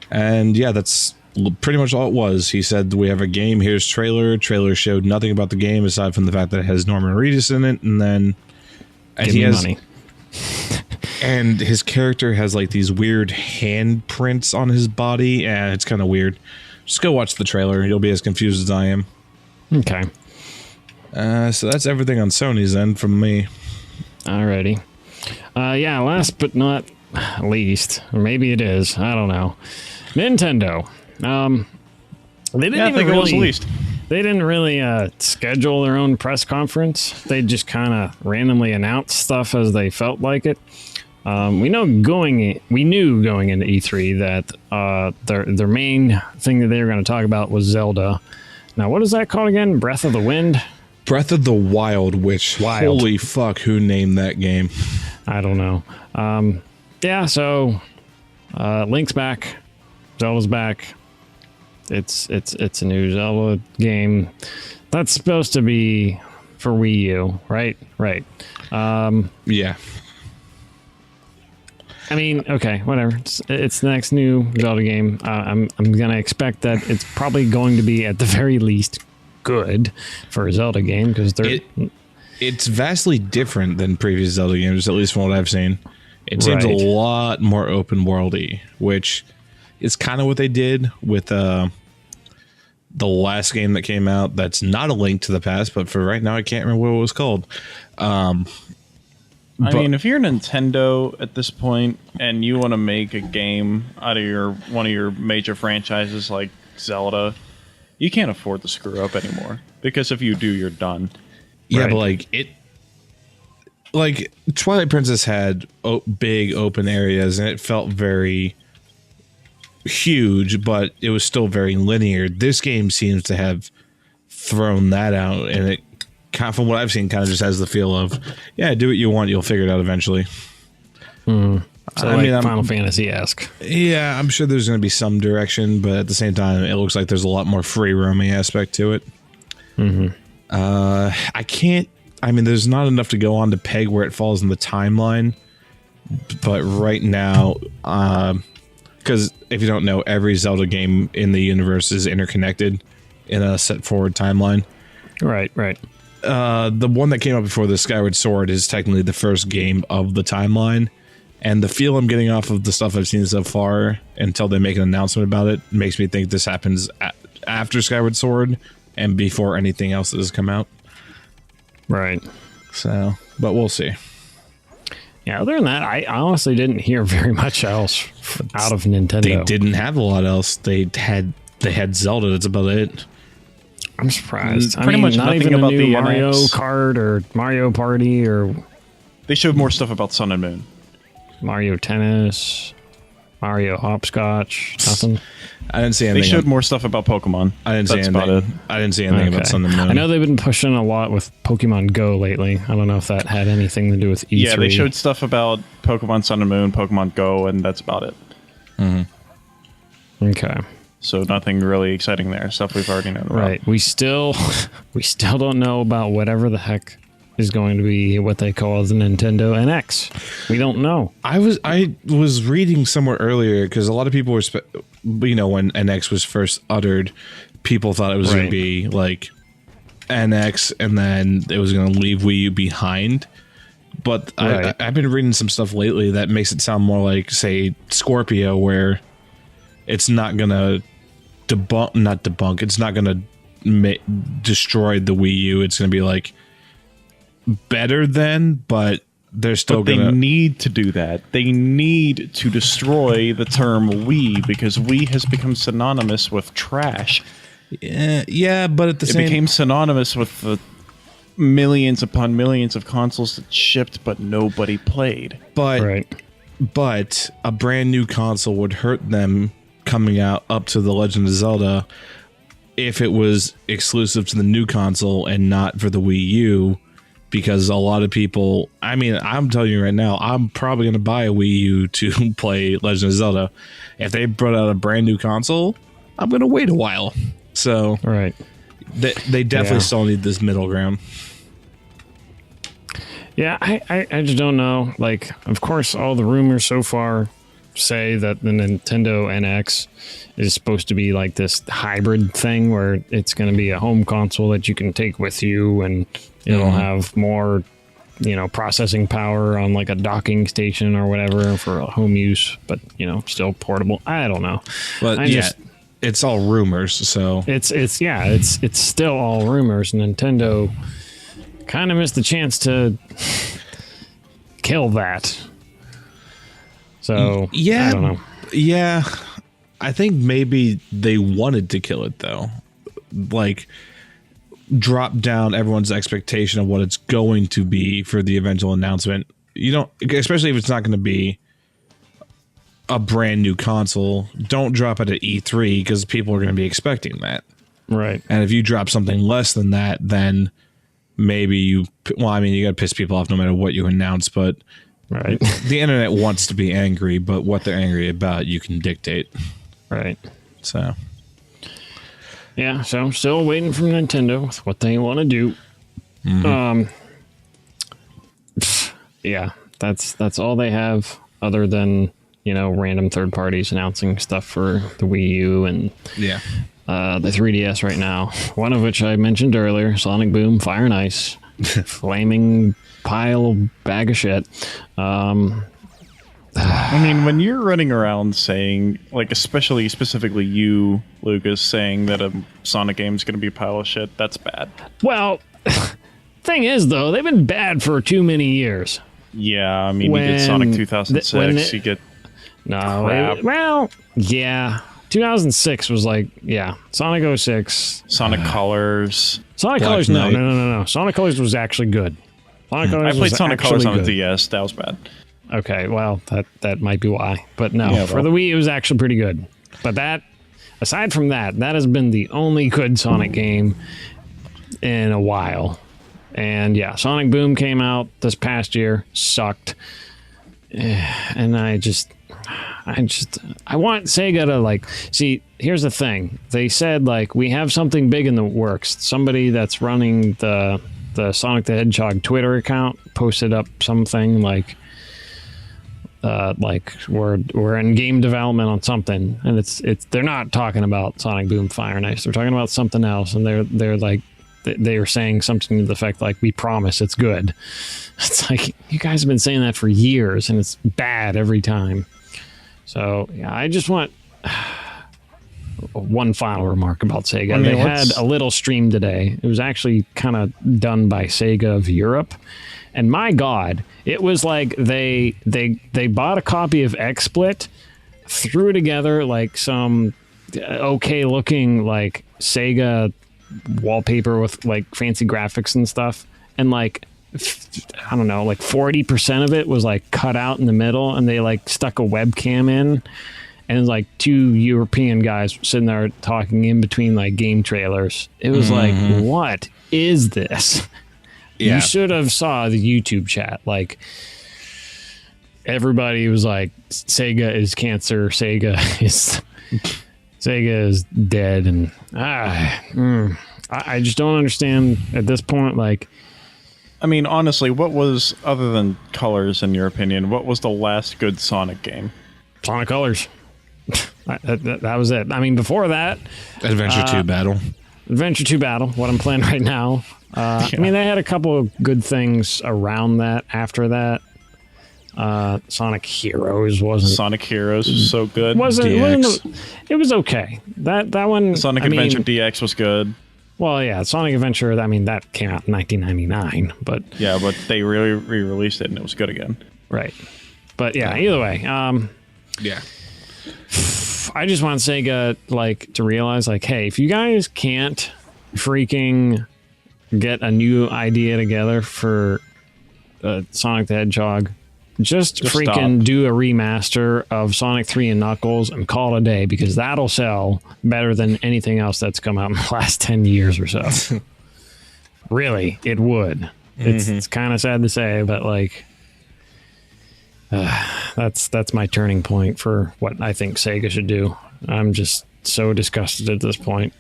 and yeah, that's pretty much all it was. He said, "We have a game. Here's trailer." Trailer showed nothing about the game aside from the fact that it has Norman Reedus in it, and then Give me money. And his character has like these weird handprints on his body, and it's kind of weird. Just go watch the trailer. You'll be as confused as I am. Okay. So that's everything on Sony's end from me. Alrighty. Yeah, last but not least, or maybe it is, I don't know. Nintendo. They didn't even really... They didn't really schedule their own press conference. They just kind of randomly announced stuff as they felt like it. We knew going into E3 that their main thing that they were going to talk about was Zelda. Now, what is that called again? Breath of the Wind? Breath of the Wild, holy fuck, who named that game? I don't know. Yeah, so Link's back. Zelda's back. It's a new Zelda game that's supposed to be for Wii U, right? Right. Yeah. I mean, okay, whatever. It's the next new Zelda game. I'm gonna expect that it's probably going to be at the very least good for a Zelda game because it's vastly different than previous Zelda games, at least from what I've seen. It seems a lot more open worldy, which is kind of what they did with the last game that came out. That's not A Link to the Past, but for right now, I can't remember what it was called. I mean, if you're Nintendo at this point and you want to make a game out of one of your major franchises like Zelda, you can't afford to screw up anymore. Because if you do, you're done. Yeah, but like Twilight Princess had big open areas and it felt very huge, but it was still very linear. This game seems to have thrown that out, and it, from what I've seen, kind of just has the feel of, yeah, do what you want, you'll figure it out eventually. So I mean, Final Fantasy-esque. Yeah, I'm sure there's going to be some direction, but at the same time, it looks like there's a lot more free roaming aspect to it. I mean, there's not enough to go on to peg where it falls in the timeline, but right now, because if you don't know, every Zelda game in the universe is interconnected in a set forward timeline. Right. The one that came out before the Skyward Sword is technically the first game of the timeline, and the feel I'm getting off of the stuff I've seen so far until they make an announcement about it makes me think this happens after Skyward Sword and before anything else that has come out. Right. So, but we'll see. Yeah, other than that, I honestly didn't hear very much else out of Nintendo. They didn't have a lot else. They had Zelda. That's about it. I'm surprised. Pretty much not nothing even about a new the Mario NX. Kart or Mario Party or They showed more stuff about Sun and Moon. Mario Tennis, Mario Hopscotch. Nothing. I didn't see anything. They showed more stuff about Pokemon. I didn't see That's anything. about it. I didn't see anything about Sun and Moon. I know they've been pushing a lot with Pokemon Go lately. I don't know if that had anything to do with E3. Yeah, they showed stuff about Pokemon Sun and Moon, Pokemon Go, and that's about it. Okay. So nothing really exciting there. Stuff we've already known about. Right. We still don't know about whatever the heck is going to be what they call the Nintendo NX. We don't know. I was reading somewhere earlier because a lot of people were, when NX was first uttered, people thought it was going to be like NX and then it was going to leave Wii U behind. But I've been reading some stuff lately that makes it sound more like, say, Scorpio, where it's not going to debunk. It's not going to destroy the Wii U. It's going to be like better than, but they're still going to... They need to do that. They need to destroy the term Wii because Wii has become synonymous with trash. Yeah, but at the same... It became synonymous with the millions upon millions of consoles that shipped, but nobody played. But a brand new console would hurt them coming out up to The Legend of Zelda if it was exclusive to the new console and not for the Wii U, because a lot of people, I mean, I'm telling you right now, I'm probably going to buy a Wii U to play Legend of Zelda. If they brought out a brand new console, I'm going to wait a while. So they definitely still need this middle ground. Yeah, I just don't know. Like, of course, all the rumors so far say that the Nintendo NX is supposed to be like this hybrid thing where it's going to be a home console that you can take with you, and it'll have more, processing power on like a docking station or whatever for home use, but still portable. I don't know. But it's all rumors, so it's still all rumors. Nintendo kind of missed the chance to kill that. So I don't know. Yeah, I think maybe they wanted to kill it though, like drop down everyone's expectation of what it's going to be for the eventual announcement. Especially if it's not going to be a brand new console. Don't drop it at E3 because people are going to be expecting that. Right. And if you drop something less than that, then maybe you got to piss people off no matter what you announce, but the internet wants to be angry, but what they're angry about, you can dictate. Right. So. Yeah, so I'm still waiting from Nintendo with what they want to do. Yeah, that's all they have other than, random third parties announcing stuff for the Wii U and Yeah. the 3DS right now. One of which I mentioned earlier, Sonic Boom, Fire and Ice, flaming pile bag of shit. I mean, when you're running around saying, like, specifically you, Lucas, saying that a Sonic game's going to be a pile of shit, that's bad. Well, thing is, though, they've been bad for too many years. Yeah, I mean, you get Sonic 2006, you get crap. Well, yeah. 2006 was like, Sonic 06. Sonic Colors. Sonic Black Colors, Knight. no. Sonic Colors was actually good. Sonic Colors I played was Sonic Colors on the good. DS. That was bad. Okay, well, that might be why. But no, Yeah, for well. the Wii, it was actually pretty good. But aside from that has been the only good Sonic game in a while. And yeah, Sonic Boom came out this past year, sucked. And I want Sega to see, here's the thing. They said we have something big in the works. Somebody that's running the Sonic the Hedgehog Twitter account posted up something we're in game development on something, and it's they're not talking about Sonic Boom Fire and Ice. They're talking about something else, and they were saying something to the effect we promise it's good. It's you guys have been saying that for years, and it's bad every time. So yeah, I just want one final remark about Sega. They had a little stream today. It was actually kind of done by Sega of Europe. And my God, it was they bought a copy of XSplit, threw together some okay looking Sega wallpaper with fancy graphics and stuff, and I don't know, 40% of it was cut out in the middle, and they stuck a webcam in, and two European guys sitting there talking in between game trailers. It was what is this? Yeah. You should have saw the YouTube chat. Everybody was Sega is cancer, Sega is dead, and I just don't understand at this point. I mean, honestly, what was, other than Colors, in your opinion, what was the last good Sonic game? Sonic Colors. That was it. I mean, before that, Adventure 2 Battle. Adventure 2 Battle, what I'm playing right now. I mean, they had a couple of good things around that. After that, Sonic Heroes wasn't. Sonic Heroes was so good. It was okay. That one. Sonic Adventure DX was good. Well, yeah, Sonic Adventure. I mean, that came out in 1999, but yeah, but they really re-released it and it was good again. Right. But yeah, either way. Yeah. I just want Sega to realize hey, if you guys can't freaking get a new idea together for Sonic the Hedgehog, just freaking stop. do a remaster of Sonic 3 and Knuckles and call it a day, because that'll sell better than anything else that's come out in the last 10 years or so. Really, it would. It's kind of sad to say, but that's my turning point for what I think Sega should do. I'm just so disgusted at this point.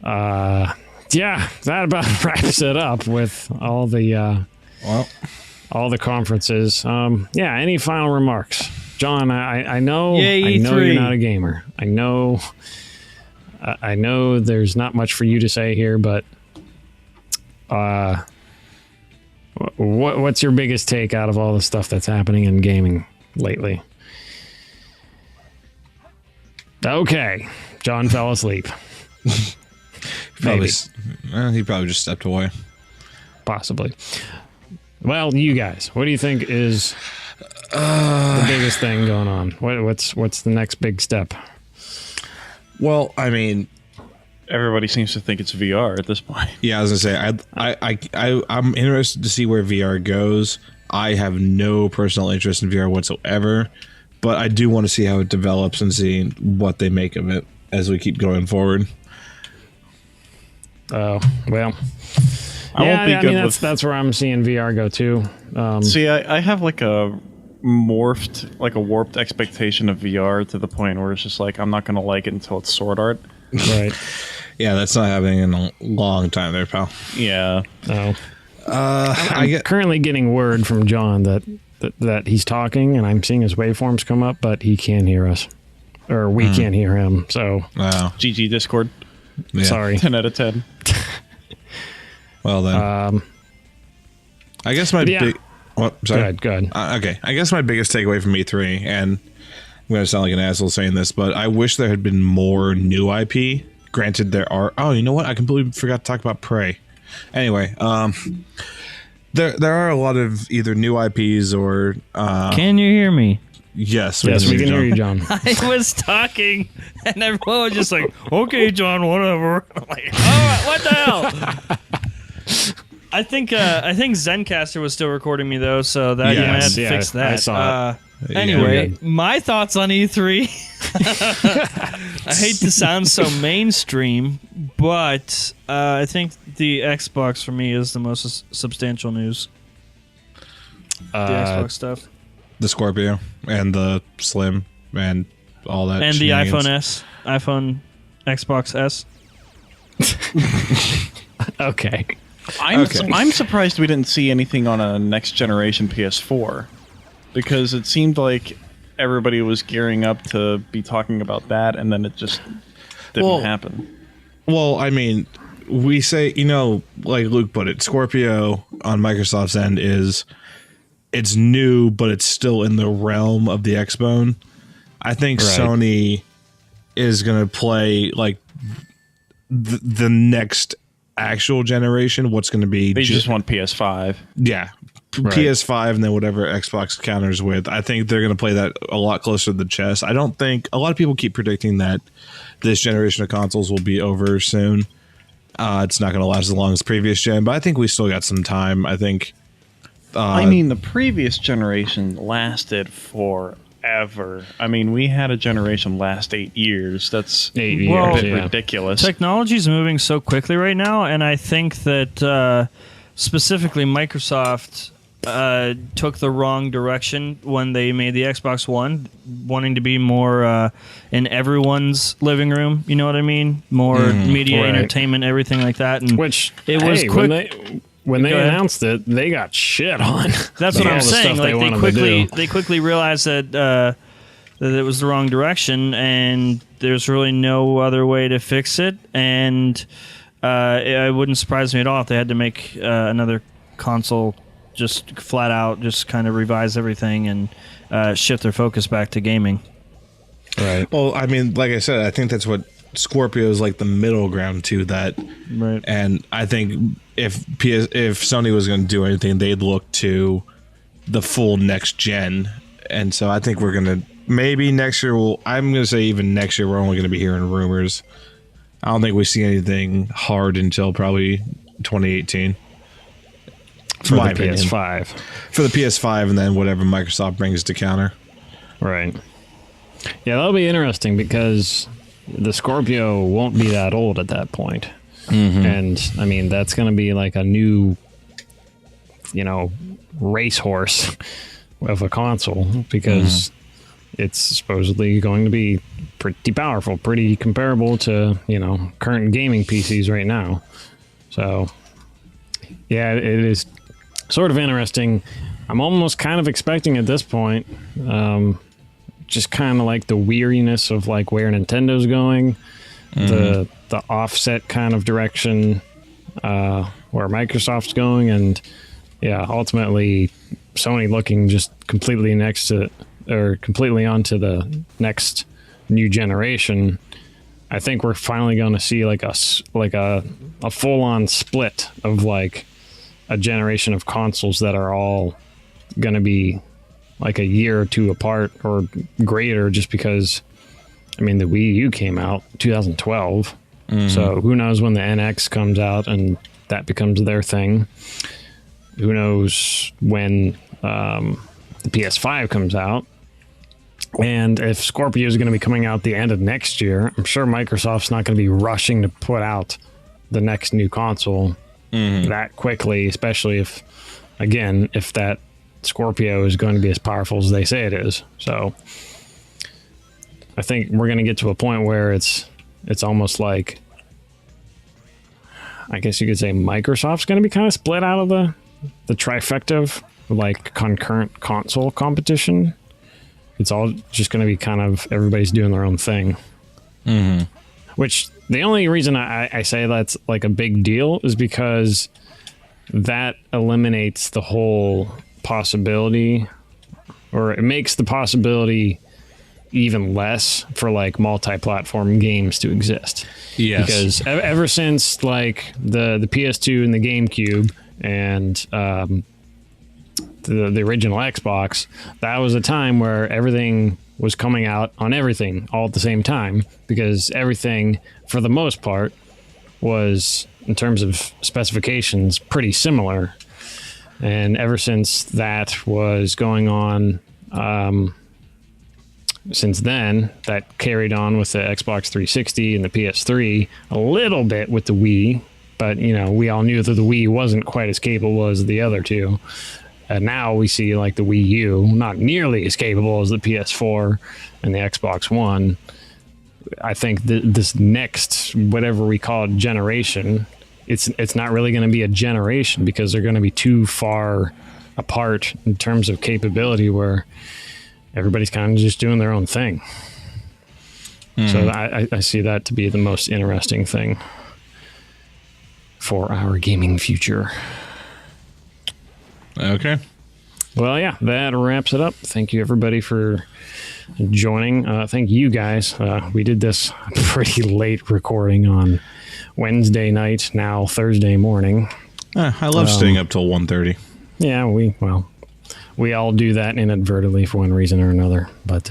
Yeah, that about wraps it up with all the all the conferences. Yeah, any final remarks, John? I know Yay, I know E3. you're not a gamer. I know there's not much for you to say here, but what's your biggest take out of all the stuff that's happening in gaming lately? Okay, John fell asleep. He probably just stepped away. Possibly. Well, you guys, what do you think is the biggest thing going on? What's the next big step? Well, I mean, Everybody seems to think it's VR at this point. yeah, I was gonna say, I'm interested to see where VR goes. I have no personal interest in VR whatsoever, but I do want to see how it develops and see what they make of it as we keep going forward. Oh, well. I won't be good with. That's where I'm seeing VR go too. See, I have a warped expectation of VR to the point where it's just I'm not gonna like it until it's sword art. Right. Yeah, that's not happening in a long time there, pal. Yeah. Oh. I I'm get currently getting word from John that that he's talking, and I'm seeing his waveforms come up, but he can't hear us, or we can't hear him. So, Wow. GG Discord. Yeah. sorry. 10 out of 10. Well then, I guess my yeah. big. What? Sorry. Go ahead. Okay, I guess my biggest takeaway from E3, and I'm going to sound like an asshole saying this, but I wish there had been more new IP. Granted, there are. Oh, you know what? I completely forgot to talk about Prey. Anyway, there are a lot of either new IPs or. Can you hear me? Yes, Yes, we can hear you, John. I was talking, and everyone was just like, "Okay, John, whatever." I'm like, "Oh, what the hell?" I think Zencaster was still recording me though, so that you might have to fix that. I saw it. Anyway, Yeah. my thoughts on E3. I hate to sound so mainstream, but I think the Xbox for me is the most substantial news. The Xbox stuff. The Scorpio and the Slim and all that. And the shenanigans. iPhone S. iPhone Xbox S. Okay. I'm surprised we didn't see anything on a next generation PS4, because it seemed like everybody was gearing up to be talking about that, and then it just didn't happen. Well, I mean, we say, like Luke put it, Scorpio on Microsoft's end it's new, but it's still in the realm of the Xbone. I think Right. Sony is going to play like the next actual generation. What's going to be? They just want PS5. Yeah. PS5 and then whatever Xbox counters with. I think they're going to play that a lot closer to the chest. I don't think a lot of people keep predicting that this generation of consoles will be over soon. It's not going to last as long as previous gen, but I think we still got some time. I think. I mean, the previous generation lasted forever. I mean, we had a generation last 8 years. That's 8 a years, bit yeah. ridiculous. Technology's moving so quickly right now, and I think that specifically Microsoft took the wrong direction when they made the Xbox One, wanting to be more in everyone's living room. You know what I mean? More media, right. entertainment, everything like that. And Which it was hey, quick. when they Go ahead. announced it, they got shit on. That's what all I'm the saying. stuff Like wanted to do. they quickly realized that that it was the wrong direction, and there's really no other way to fix it. And it wouldn't surprise me at all if they had to make another console, just flat out, just kind of revise everything and shift their focus back to gaming. Right. Well, I mean, like I said, I think that's what Scorpio is like the middle ground to that. Right. And I think if Sony was going to do anything, they'd look to the full next gen. And so I think we're going to maybe next year. I'm going to say even next year we're only going to be hearing rumors. I don't think we see anything hard until probably 2018. For my the opinion. PS5. For the PS5 and then whatever Microsoft brings to counter. Right. Yeah, that'll be interesting because the Scorpio won't be that old at that point. And, I mean, that's going to be like a new, racehorse of a console because it's supposedly going to be pretty powerful, pretty comparable to, current gaming PCs right now. So, yeah, it is sort of interesting. I'm almost kind of expecting at this point, just kind of like the weariness of like where Nintendo's going, the offset kind of direction where Microsoft's going, and yeah, ultimately Sony looking just completely completely onto the next new generation. I think we're finally going to see like a full on split of like a generation of consoles that are all going to be like a year or two apart or greater, just because I mean the Wii U came out 2012, so who knows when the NX comes out and that becomes their thing. Who knows when the PS5 comes out. And if Scorpio is going to be coming out the end of next year, I'm sure Microsoft's not going to be rushing to put out the next new console that quickly, especially if that Scorpio is going to be as powerful as they say it is. So I think we're going to get to a point where it's almost like, I guess you could say Microsoft's going to be kind of split out of the trifecta of like concurrent console competition. It's all just going to be kind of everybody's doing their own thing. Mm-hmm. Which the only reason I say that's like a big deal is because that eliminates the whole possibility, or it makes the possibility even less for like multi-platform games to exist. Yes. Because ever since like the PS2 and the GameCube and the original Xbox, that was a time where everything was coming out on everything all at the same time, because everything for the most part was, in terms of specifications, pretty similar. And ever since that was going on, since then, that carried on with the Xbox 360 and the PS3, a little bit with the Wii, but you know, we all knew that the Wii wasn't quite as capable as the other two. And now we see like the Wii U, not nearly as capable as the PS4 and the Xbox One. I think this next, whatever we call it, generation, it's not really going to be a generation, because they're going to be too far apart in terms of capability, where everybody's kind of just doing their own thing. So I see that to be the most interesting thing for our gaming future. Okay. Well, yeah, that wraps it up. Thank you, everybody, for joining. Thank you, guys. We did this pretty late recording on Wednesday night, now Thursday morning. I love staying up till 1:30. Yeah, we all do that inadvertently for one reason or another. But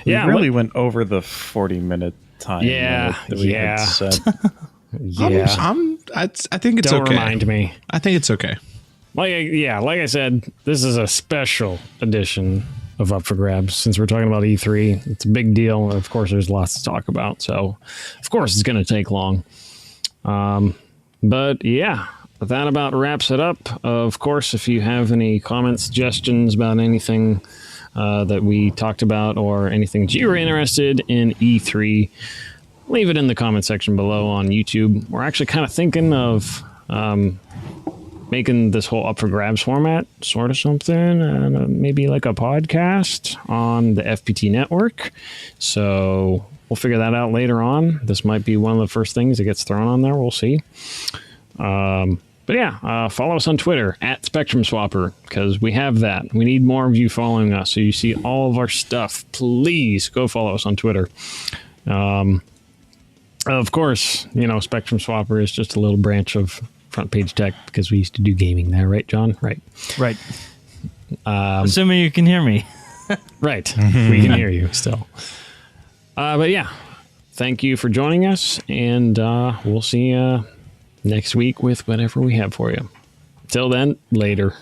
yeah, we really went over the 40-minute time. Yeah, that we yeah. had set. Yeah, I think it's don't okay. remind me. I think it's okay. Like I said, this is a special edition of Up for Grabs. Since we're talking about E3, it's a big deal. Of course, there's lots to talk about. So, of course, it's going to take long. But yeah, that about wraps it up. Of course, if you have any comments, suggestions about anything that we talked about, or anything that you were interested in E3, leave it in the comment section below on YouTube. We're actually kind of thinking of making this whole Up for Grabs format sort of something, maybe like a podcast on the FPT network. So we'll figure that out later on. This might be one of the first things that gets thrown on there. We'll see. But yeah, follow us on Twitter at Spectrum Swapper, because we have that. We need more of you following us so you see all of our stuff. Please go follow us on Twitter. Of course, you know, Spectrum Swapper is just a little branch of Front Page Tech, because we used to do gaming there, right, John? Right. Assuming you can hear me. Right. We can hear you still. But yeah, thank you for joining us, and we'll see you next week with whatever we have for you. Till then, later.